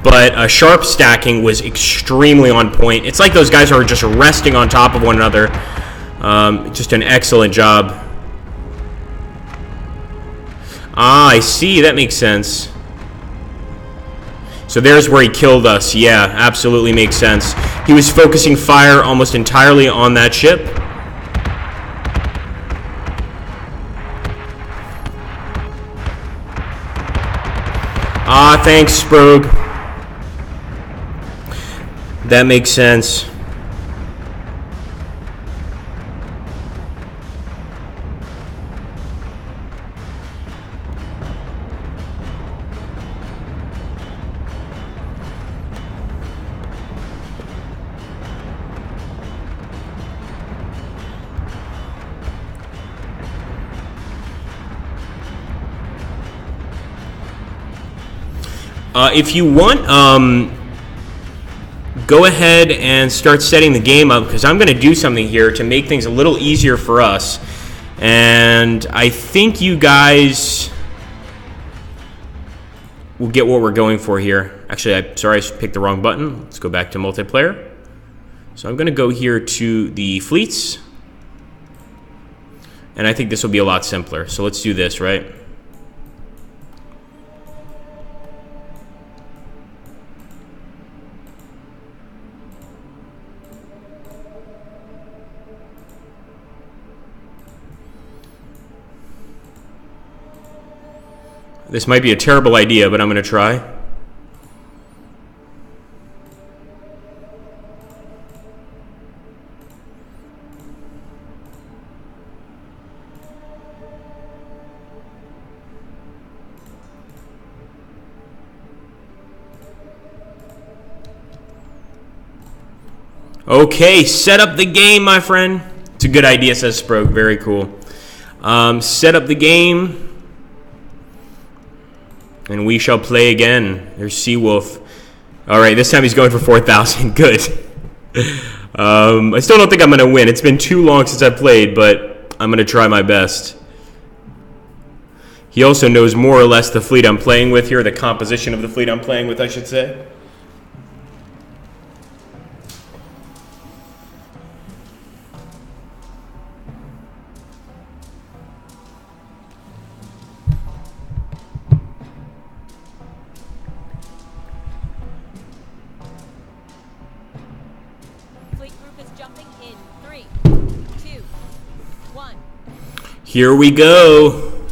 but Sharp stacking was extremely on point. It's like those guys are just resting on top of one another. Just an excellent job. Ah, I see. That makes sense. So there's where he killed us. Yeah, absolutely makes sense. He was focusing fire almost entirely on that ship. Ah, thanks, Sprogue. That makes sense. If you want, go ahead and start setting the game up, because I'm going to do something here to make things a little easier for us. And I think you guys will get what we're going for here. Actually, sorry, I picked the wrong button. Let's go back to multiplayer. So I'm going to go here to the fleets. And I think this will be a lot simpler. So let's do this, right? This might be a terrible idea, but I'm going to try. Okay, set up the game, my friend. It's a good idea, says Sprogue. Very cool. Set up the game. And we shall play again. There's Seawolf. Alright, this time he's going for 4,000. Good. I still don't think I'm going to win. It's been too long since I played, but I'm going to try my best. He also knows more or less the fleet I'm playing with here, the composition of the fleet I'm playing with, I should say. Here we go.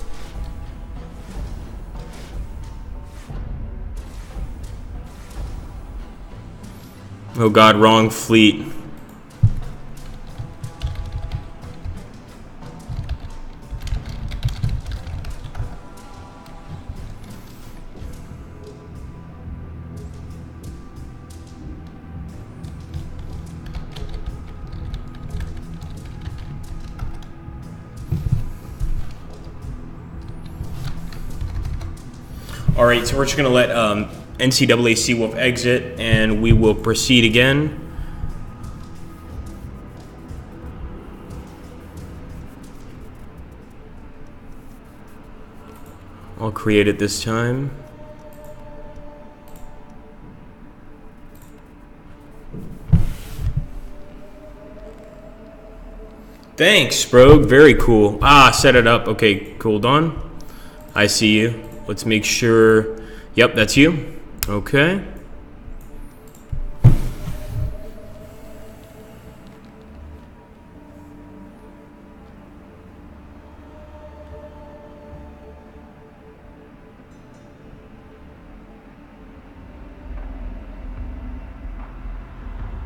Oh God, wrong fleet. All right, so we're just going to let NCAA Seawolf exit, and we will proceed again. I'll create it this time. Thanks, Sprogue. Very cool. Ah, set it up. Okay, cool, Don. I see you. Let's make sure. Yep, that's you. Okay.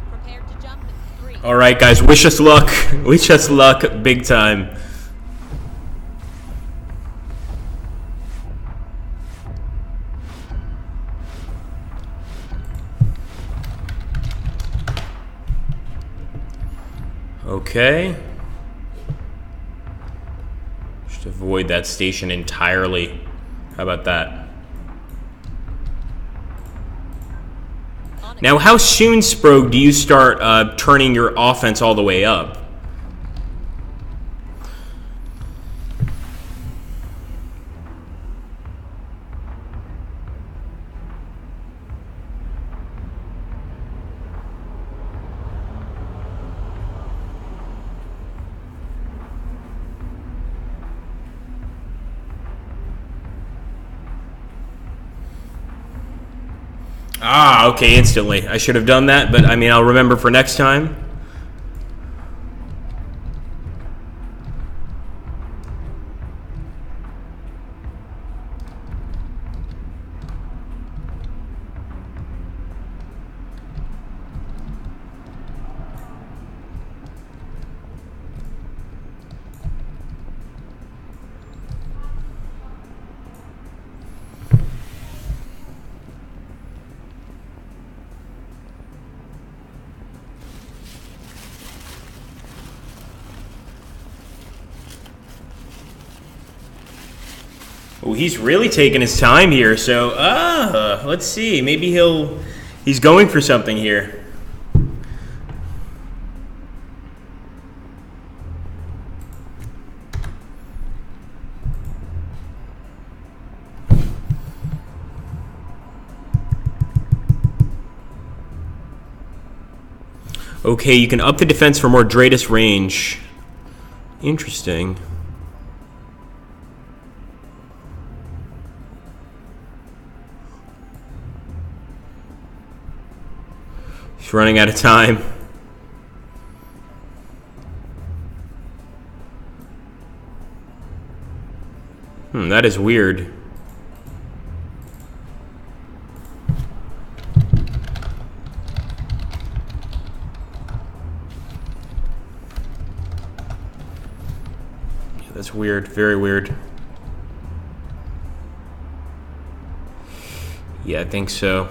Prepare to jump in 3. All right, guys. Wish us luck. Wish us luck big time. Okay. Just avoid that station entirely. How about that? Now, how soon, Sprogue, do you start turning your offense all the way up? Ah, okay, instantly. I should have done that, but I mean, I'll remember for next time. Oh, he's really taking his time here. So, let's see. Maybe he's going for something here. Okay, you can up the defense for more Dratus range. Interesting. He's running out of time. That is weird. That's weird, very weird. Yeah, I think so.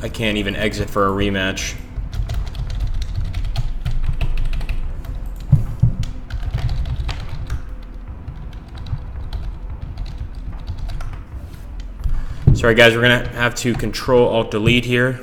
I can't even exit for a rematch. Sorry guys, we're gonna have to Control-Alt-Delete here.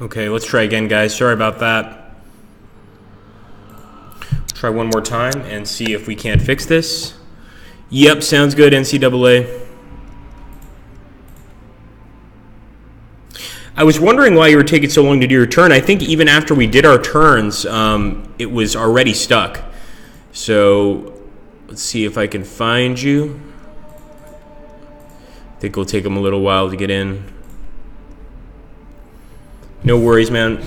Okay, let's try again, guys. Sorry about that. Try one more time and see if we can't fix this. Yep, sounds good, NCAA. I was wondering why you were taking so long to do your turn. I think even after we did our turns, it was already stuck. So let's see if I can find you. I think it'll take them a little while to get in. No worries, man.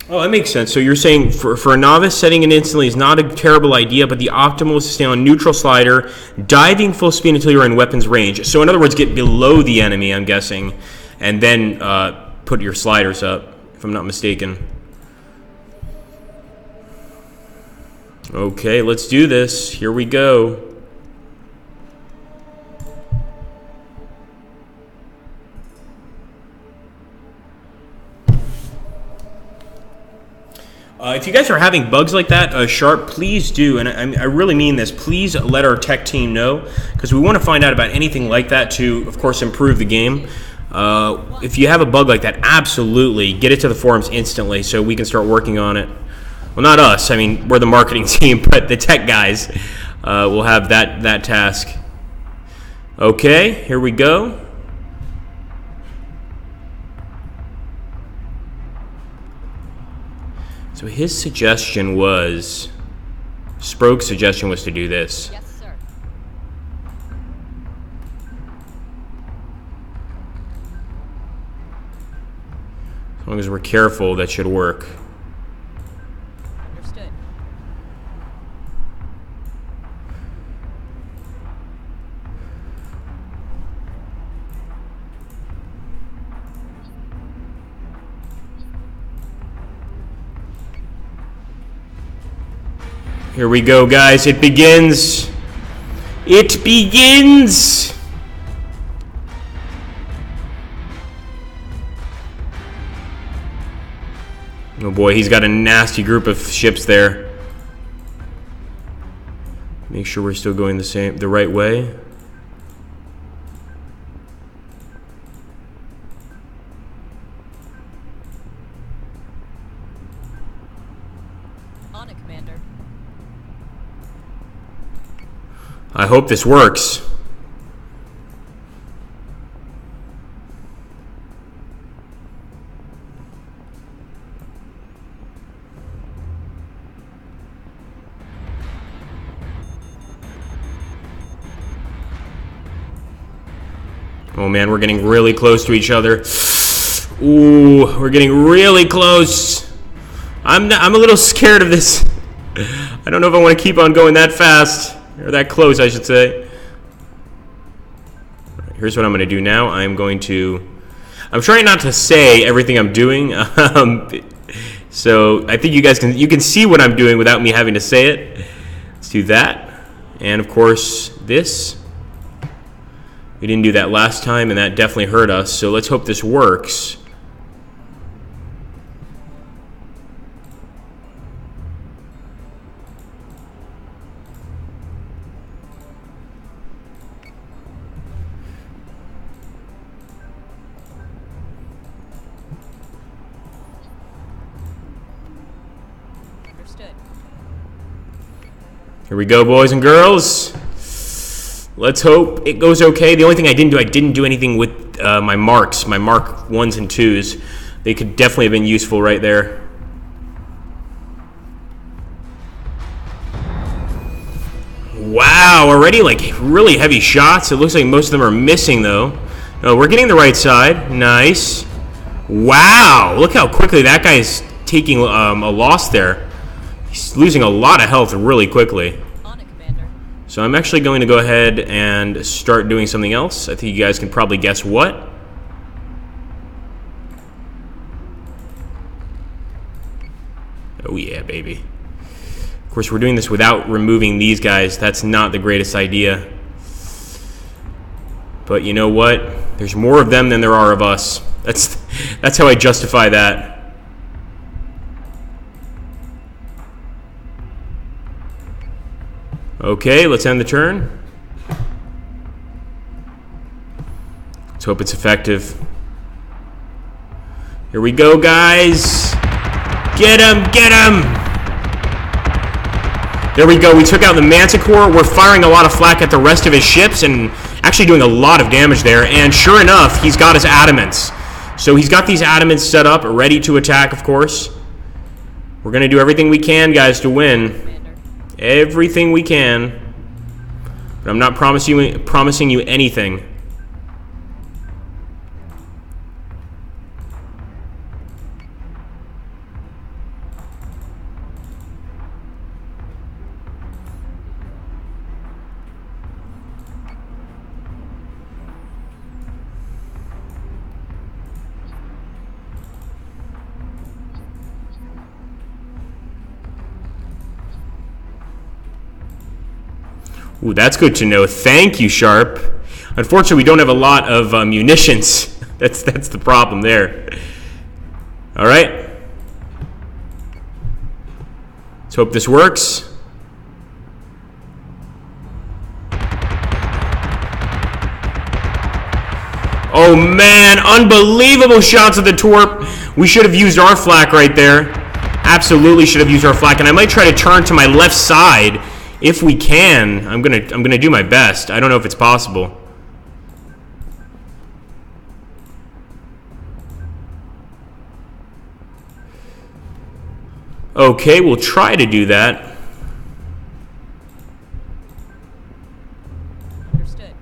Oh, that makes sense. So you're saying for a novice, setting it instantly is not a terrible idea, but the optimal is to stay on neutral slider, diving full speed until you're in weapons range. So in other words, get below the enemy, I'm guessing, and then put your sliders up, if I'm not mistaken. Okay, let's do this. Here we go. If you guys are having bugs like that, Sharp, please do, and I really mean this, please let our tech team know, because we want to find out about anything like that to, of course, improve the game. If you have a bug like that, absolutely get it to the forums instantly so we can start working on it. Well, not us. I mean, we're the marketing team, but the tech guys will have that task. Okay, here we go. So his suggestion was, Sproke's suggestion was to do this. Yes, sir. As long as we're careful, that should work. Understood. Here we go, guys. It begins. It begins. Oh boy, he's got a nasty group of ships there. Make sure we're still going the right way. On it, Commander. I hope this works. Oh man, we're getting really close to each other. Ooh, we're getting really close. I'm a little scared of this. I don't know if I want to keep on going that fast. Or that close, I should say. Here's what I'm going to do now. I'm trying not to say everything I'm doing. So I think you can see what I'm doing without me having to say it. Let's do that. And of course, this. We didn't do that last time, and that definitely hurt us. So let's hope this works. Understood. Here we go, boys and girls. Let's hope it goes okay. The only thing I didn't do anything with my marks, my Mark 1s and 2s. They could definitely have been useful right there. Wow, already like really heavy shots. It looks like most of them are missing though. Oh, we're getting the right side. Nice. Wow, look how quickly that guy is taking a loss there. He's losing a lot of health really quickly. So I'm actually going to go ahead and start doing something else. I think you guys can probably guess what. Oh yeah, baby. Of course, we're doing this without removing these guys. That's not the greatest idea. But you know what? There's more of them than there are of us. That's how I justify that. Okay, let's end the turn. Let's hope it's effective. Here we go, guys. Get him, get him. There we go. We took out the Manticore. We're firing a lot of flak at the rest of his ships and actually doing a lot of damage there. And sure enough, he's got his adamants. So he's got these adamants set up, ready to attack, of course. We're going to do everything we can, guys, to win. Everything we can, but I'm not promising you anything. Ooh, that's good to know. Thank you, Sharp. Unfortunately, we don't have a lot of munitions. That's the problem there. All right. Let's hope this works. Oh, man. Unbelievable shots of the Torp. We should have used our flak right there. Absolutely should have used our flak. And I might try to turn to my left side. If we can, I'm gonna do my best. I don't know if it's possible. Okay, we'll try to do that. Understood.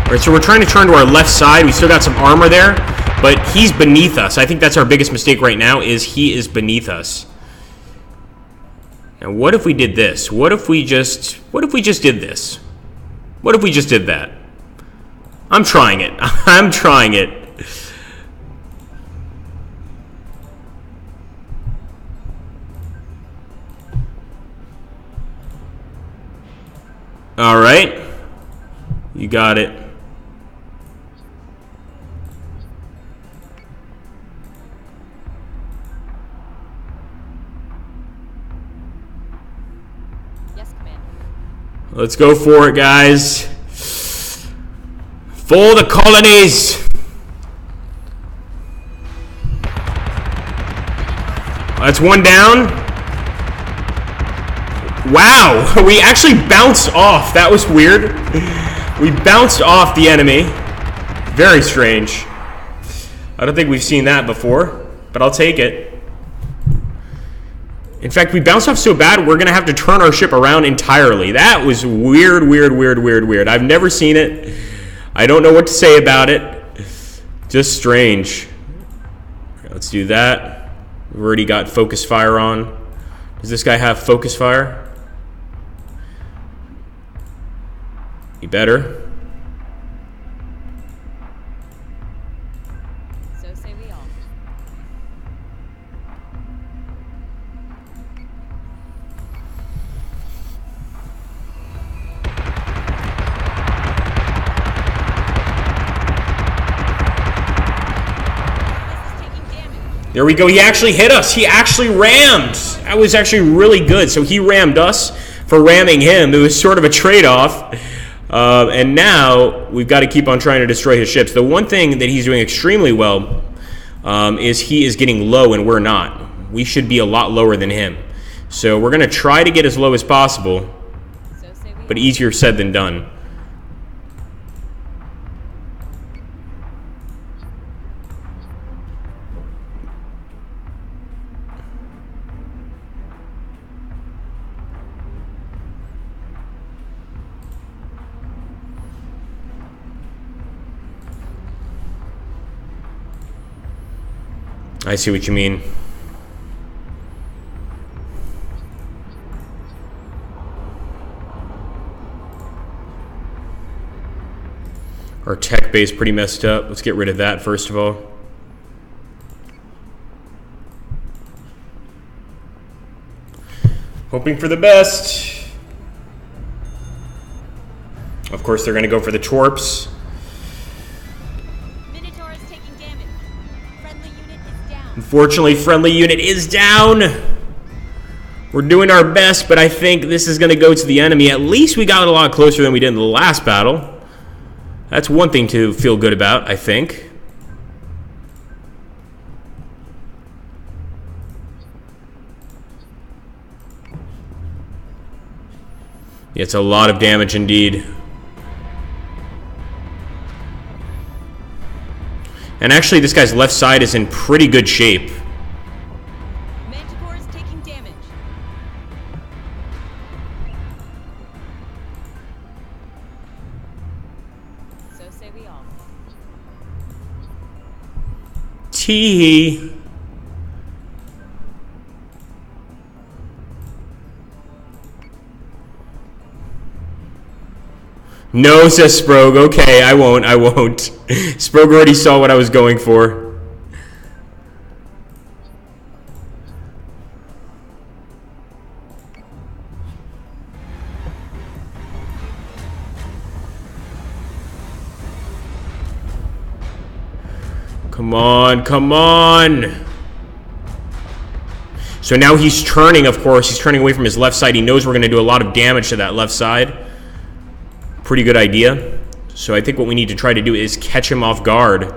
All right, so we're trying to turn to our left side. We still got some armor there, but he's beneath us. I think that's our biggest mistake right now, is he is beneath us. Now, what if we did this? What if we just did this? What if we just did that? I'm trying it. I'm trying it. All right. You got it. Yes, Commander. Let's go for it, guys. For the colonies. That's one down. Wow, we actually bounced off. That was weird. We bounced off the enemy. Very strange. I don't think we've seen that before, but I'll take it. In fact, we bounced off so bad, we're going to have to turn our ship around entirely. That was weird, weird, weird, weird, weird. I've never seen it. I don't know what to say about it. Just strange. Let's do that. We've already got focus fire on. Does this guy have focus fire? He better. So say we all. There we go. He actually hit us. He actually rammed. That was actually really good. So he rammed us for ramming him. It was sort of a trade-off. And now we've got to keep on trying to destroy his ships. The one thing that he's doing extremely well is he is getting low and we're not. We should be a lot lower than him. So we're going to try to get as low as possible, but easier said than done. I see what you mean. Our tech base pretty messed up. Let's get rid of that first of all. Hoping for the best. Of course, they're going to go for the torps. Unfortunately, friendly unit is down. We're doing our best, but I think this is going to go to the enemy. At least we got a lot closer than we did in the last battle. That's one thing to feel good about, I think. It's a lot of damage indeed. And actually, this guy's left side is in pretty good shape. Manticore is taking damage. So say we all. Tee. No, says Sprog. Okay, I won't. Sprog already saw what I was going for. Come on, come on. So now he's turning, of course. He's turning away from his left side. He knows we're going to do a lot of damage to that left side. Pretty good idea. So I think what we need to try to do is catch him off guard.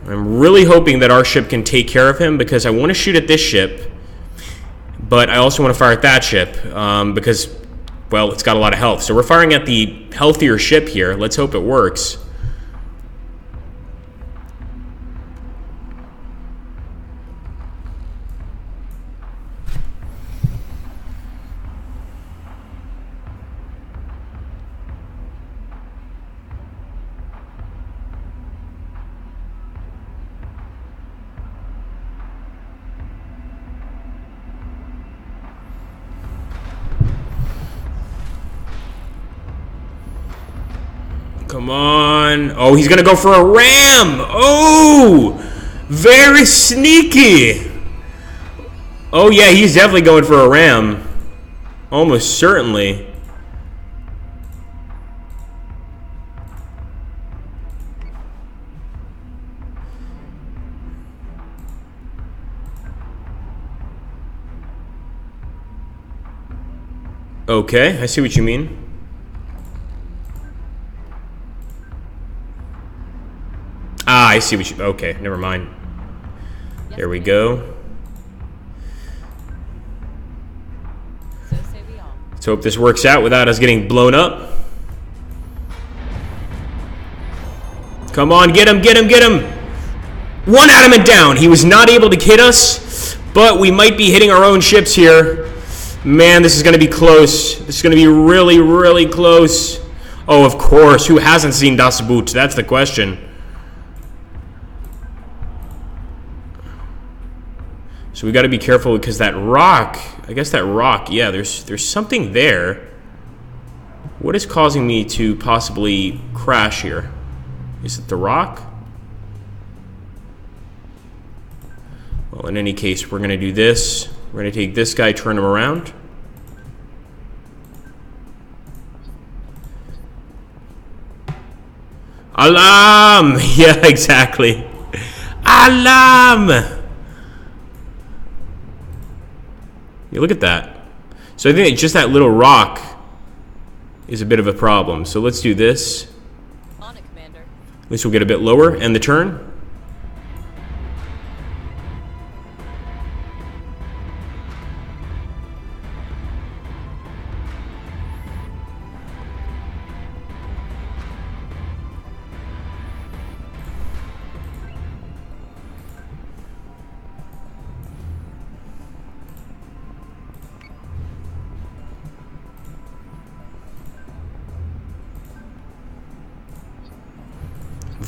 I'm really hoping that our ship can take care of him because I want to shoot at this ship, but I also want to fire at that ship because, well, it's got a lot of health. So we're firing at the healthier ship here. Let's hope it works. Come on. Oh, he's going to go for a ram. Oh, very sneaky. Oh, yeah, he's definitely going for a ram. Almost certainly. Okay, I see what you mean. Ah, I see what you... Okay, never mind. There we go. So say we all. Let's hope this works out without us getting blown up. Come on, get him, get him, get him! One adamant down. He was not able to hit us, but we might be hitting our own ships here. Man, this is going to be close. This is going to be really, really close. Oh, of course. Who hasn't seen Das Boot? That's the question. So we got to be careful because that rock, I guess that rock, yeah, there's something there. What is causing me to possibly crash here? Is it the rock? Well, in any case, we're going to do this. We're going to take this guy, turn him around. Alarm! Yeah, exactly. Alarm! Yeah, look at that. So I think it's just that little rock is a bit of a problem. So let's do this. On it, Commander. At least we'll get a bit lower. And the turn.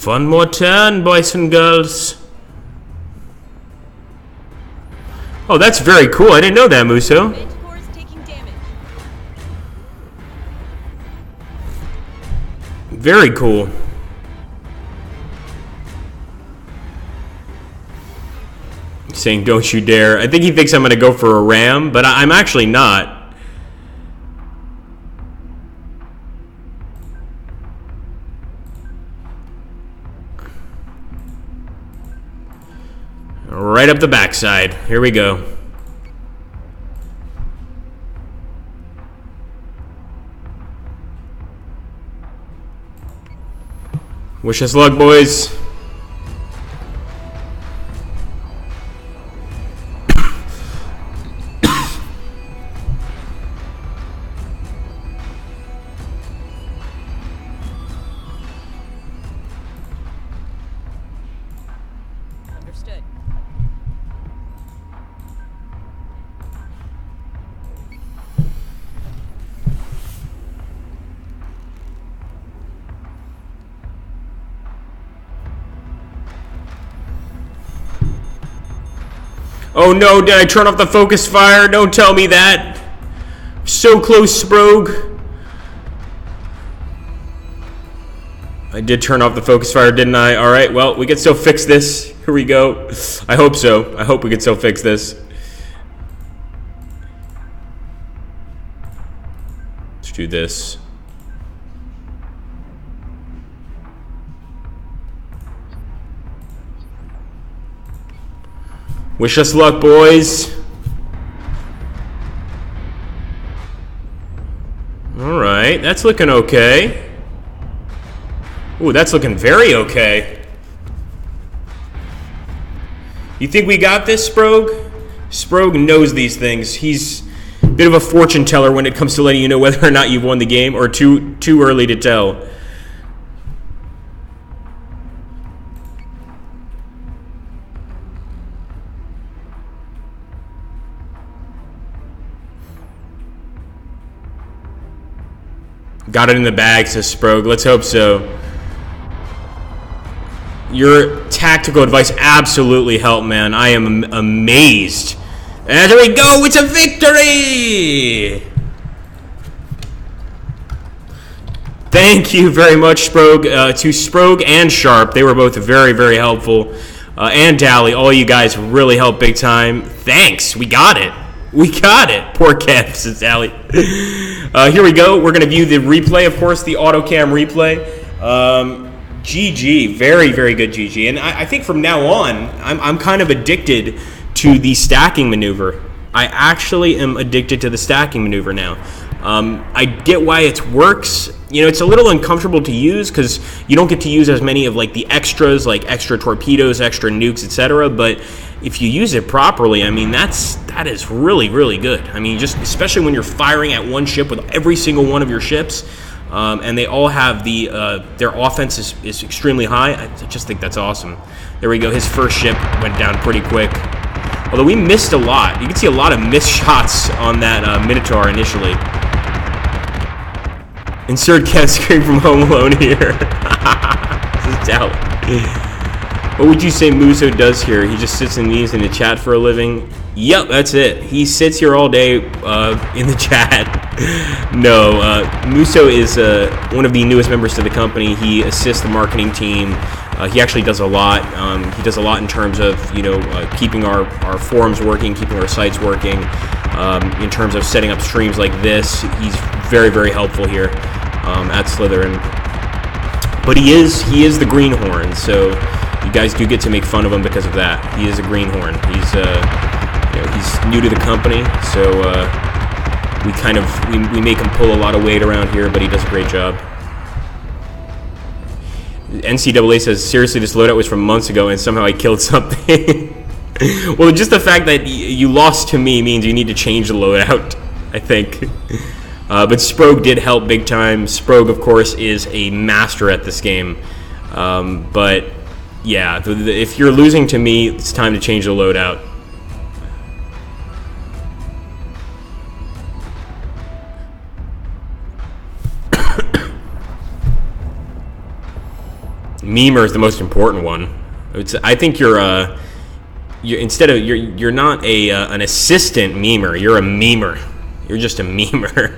One more turn, boys and girls. Oh, that's very cool. I didn't know that, Muso. Manticore is taking damage. Very cool. Saying, don't you dare. I think he thinks I'm going to go for a ram, but I'm actually not. Right up the backside. Here we go. Wish us luck, boys. Understood. Oh no, did I turn off the focus fire? Don't tell me that. So close, Sprogue. I did turn off the focus fire, didn't I? Alright, well, we can still fix this. Here we go. I hope so. I hope we can still fix this. Let's do this. Wish us luck, boys. Alright, that's looking okay. Ooh, that's looking very okay. You think we got this, Sprogue? Sprogue knows these things. He's a bit of a fortune teller when it comes to letting you know whether or not you've won the game, or too early to tell. Got it in the bag, says Sprogue. Let's hope so. Your tactical advice absolutely helped, man. I am amazed. And there we go. It's a victory! Thank you very much, Sprog. To Sprog and Sharp, they were both very, very helpful. And Dally, all you guys really helped big time. Thanks. We got it. We got it. Poor Kev, says Dally. Here we go. We're going to view the replay, of course, the AutoCam replay. GG. Very, very good GG. And I think from now on, I'm kind of addicted to the stacking maneuver. I actually am addicted to the stacking maneuver now. I get why it works. You know, it's a little uncomfortable to use because you don't get to use as many of like the extras, like extra torpedoes, extra nukes, etc. But if you use it properly, I mean, that is really, really good. I mean, just especially when you're firing at one ship with every single one of your ships, and they all have their offense is extremely high. I just think that's awesome. There we go. His first ship went down pretty quick. Although we missed a lot. You can see a lot of missed shots on that Minotaur initially. Insert Kev scream from Home Alone here. This is Dally. What would you say Muso does here? He just sits and memes in the chat for a living? Yep, that's it. He sits here all day in the chat. No, Muso is one of the newest members to the company. He assists the marketing team. He actually does a lot. He does a lot in terms of, you know, keeping our forums working, keeping our sites working. In terms of setting up streams like this, he's very, very helpful here at Slytherin. But he is the greenhorn, so you guys do get to make fun of him because of that. He is a greenhorn. He's you know, he's new to the company, so we make him pull a lot of weight around here, but he does a great job. NCAA says, seriously, this loadout was from months ago and somehow I killed something. Well, just the fact that you lost to me means you need to change the loadout, I think. But Sprog did help big time. Sprog, of course, is a master at this game. But, yeah, if you're losing to me, it's time to change the loadout. Memer is the most important one. I think you're not an assistant memer. You're a memer. You're just a memer.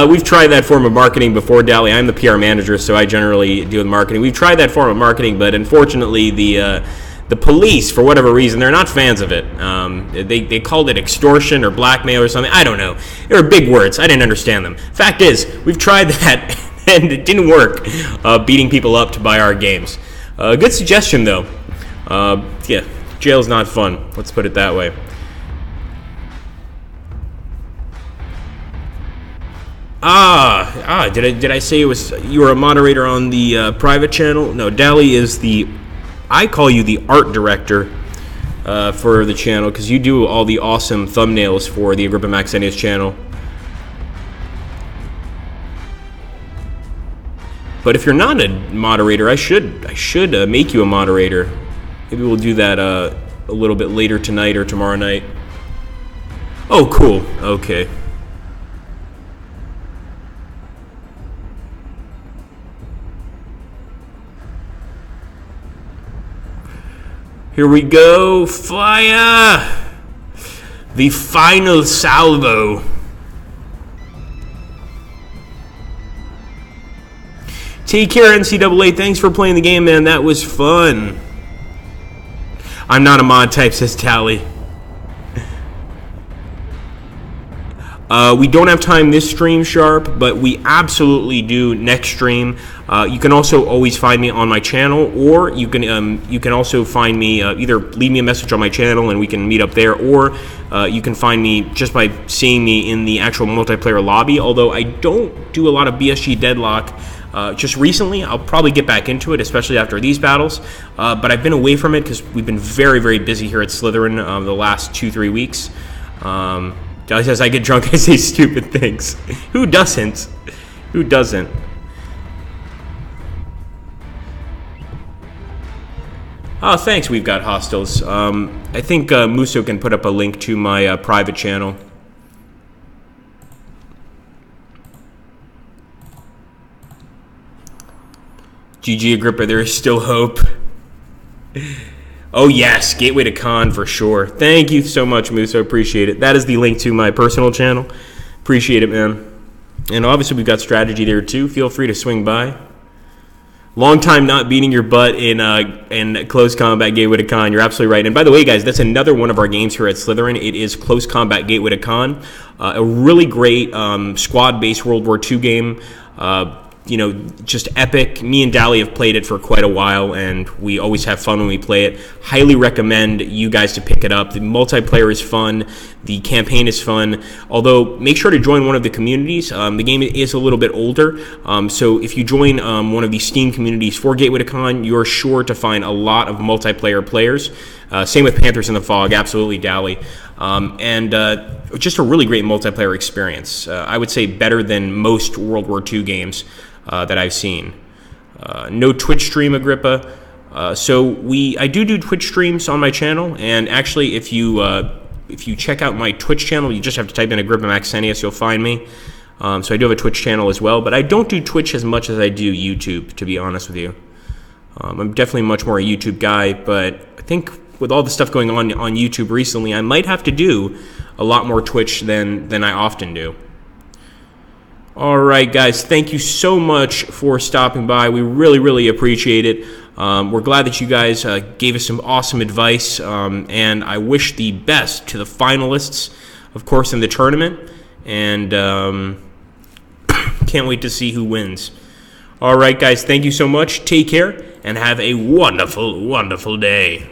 We've tried that form of marketing before, Dally. I'm the PR manager, so I generally deal with marketing. We've tried that form of marketing, but unfortunately, the police, for whatever reason, they're not fans of it. They called it extortion or blackmail or something. I don't know. They were big words. I didn't understand them. Fact is, we've tried that, and it didn't work, beating people up to buy our games. Good suggestion, though. Yeah, jail's not fun. Let's put it that way. Did I say you were a moderator on the private channel? No, Dally is I call you the art director for the channel because you do all the awesome thumbnails for the Agrippa Maxenius channel. But if you're not a moderator, I should make you a moderator. Maybe we'll do that a little bit later tonight or tomorrow night. Oh, cool. Okay. Here we go. Fire! The final salvo. Take care, NCAA. Thanks for playing the game, man. That was fun. I'm not a mod type, says Tally. We don't have time this stream, Sharp, but we absolutely do next stream. You can also always find me on my channel, or you can also find me, either leave me a message on my channel and we can meet up there, or you can find me just by seeing me in the actual multiplayer lobby, although I don't do a lot of BSG Deadlock just recently. I'll probably get back into it, especially after these battles, but I've been away from it because we've been very, very busy here at Slytherin the last 2-3 weeks. Dally says, I get drunk, I say stupid things. Who doesn't? Who doesn't? Oh, thanks, We've Got Hostiles. I think Muso can put up a link to my private channel. GG Agrippa, there is still hope. Oh, yes, Gateway to Con for sure. Thank you so much, Moose. I appreciate it. That is the link to my personal channel. Appreciate it, man. And obviously, we've got strategy there, too. Feel free to swing by. Long time not beating your butt in Close Combat Gateway to Con. You're absolutely right. And by the way, guys, that's another one of our games here at Slytherin. It is Close Combat Gateway to Con. A really great squad-based World War II game. You know, just epic. Me and Dally have played it for quite a while, and we always have fun when we play it. Highly recommend you guys to pick it up. The multiplayer is fun. The campaign is fun. Although, make sure to join one of the communities. The game is a little bit older, so if you join one of the Steam communities for Gateway to Con, you're sure to find a lot of multiplayer players. Same with Panthers in the Fog, absolutely, Dally. And just a really great multiplayer experience. I would say better than most World War II games that I've seen. No Twitch stream, Agrippa. So I do Twitch streams on my channel, and actually, if you check out my Twitch channel, you just have to type in Agrippa Maxenius, you'll find me. So I do have a Twitch channel as well, but I don't do Twitch as much as I do YouTube, to be honest with you. I'm definitely much more a YouTube guy, but I think with all the stuff going on YouTube recently, I might have to do a lot more Twitch than I often do. All right, guys, thank you so much for stopping by. We really, really appreciate it. We're glad that you guys gave us some awesome advice, and I wish the best to the finalists, of course, in the tournament, and can't wait to see who wins. All right, guys, thank you so much. Take care, and have a wonderful, wonderful day.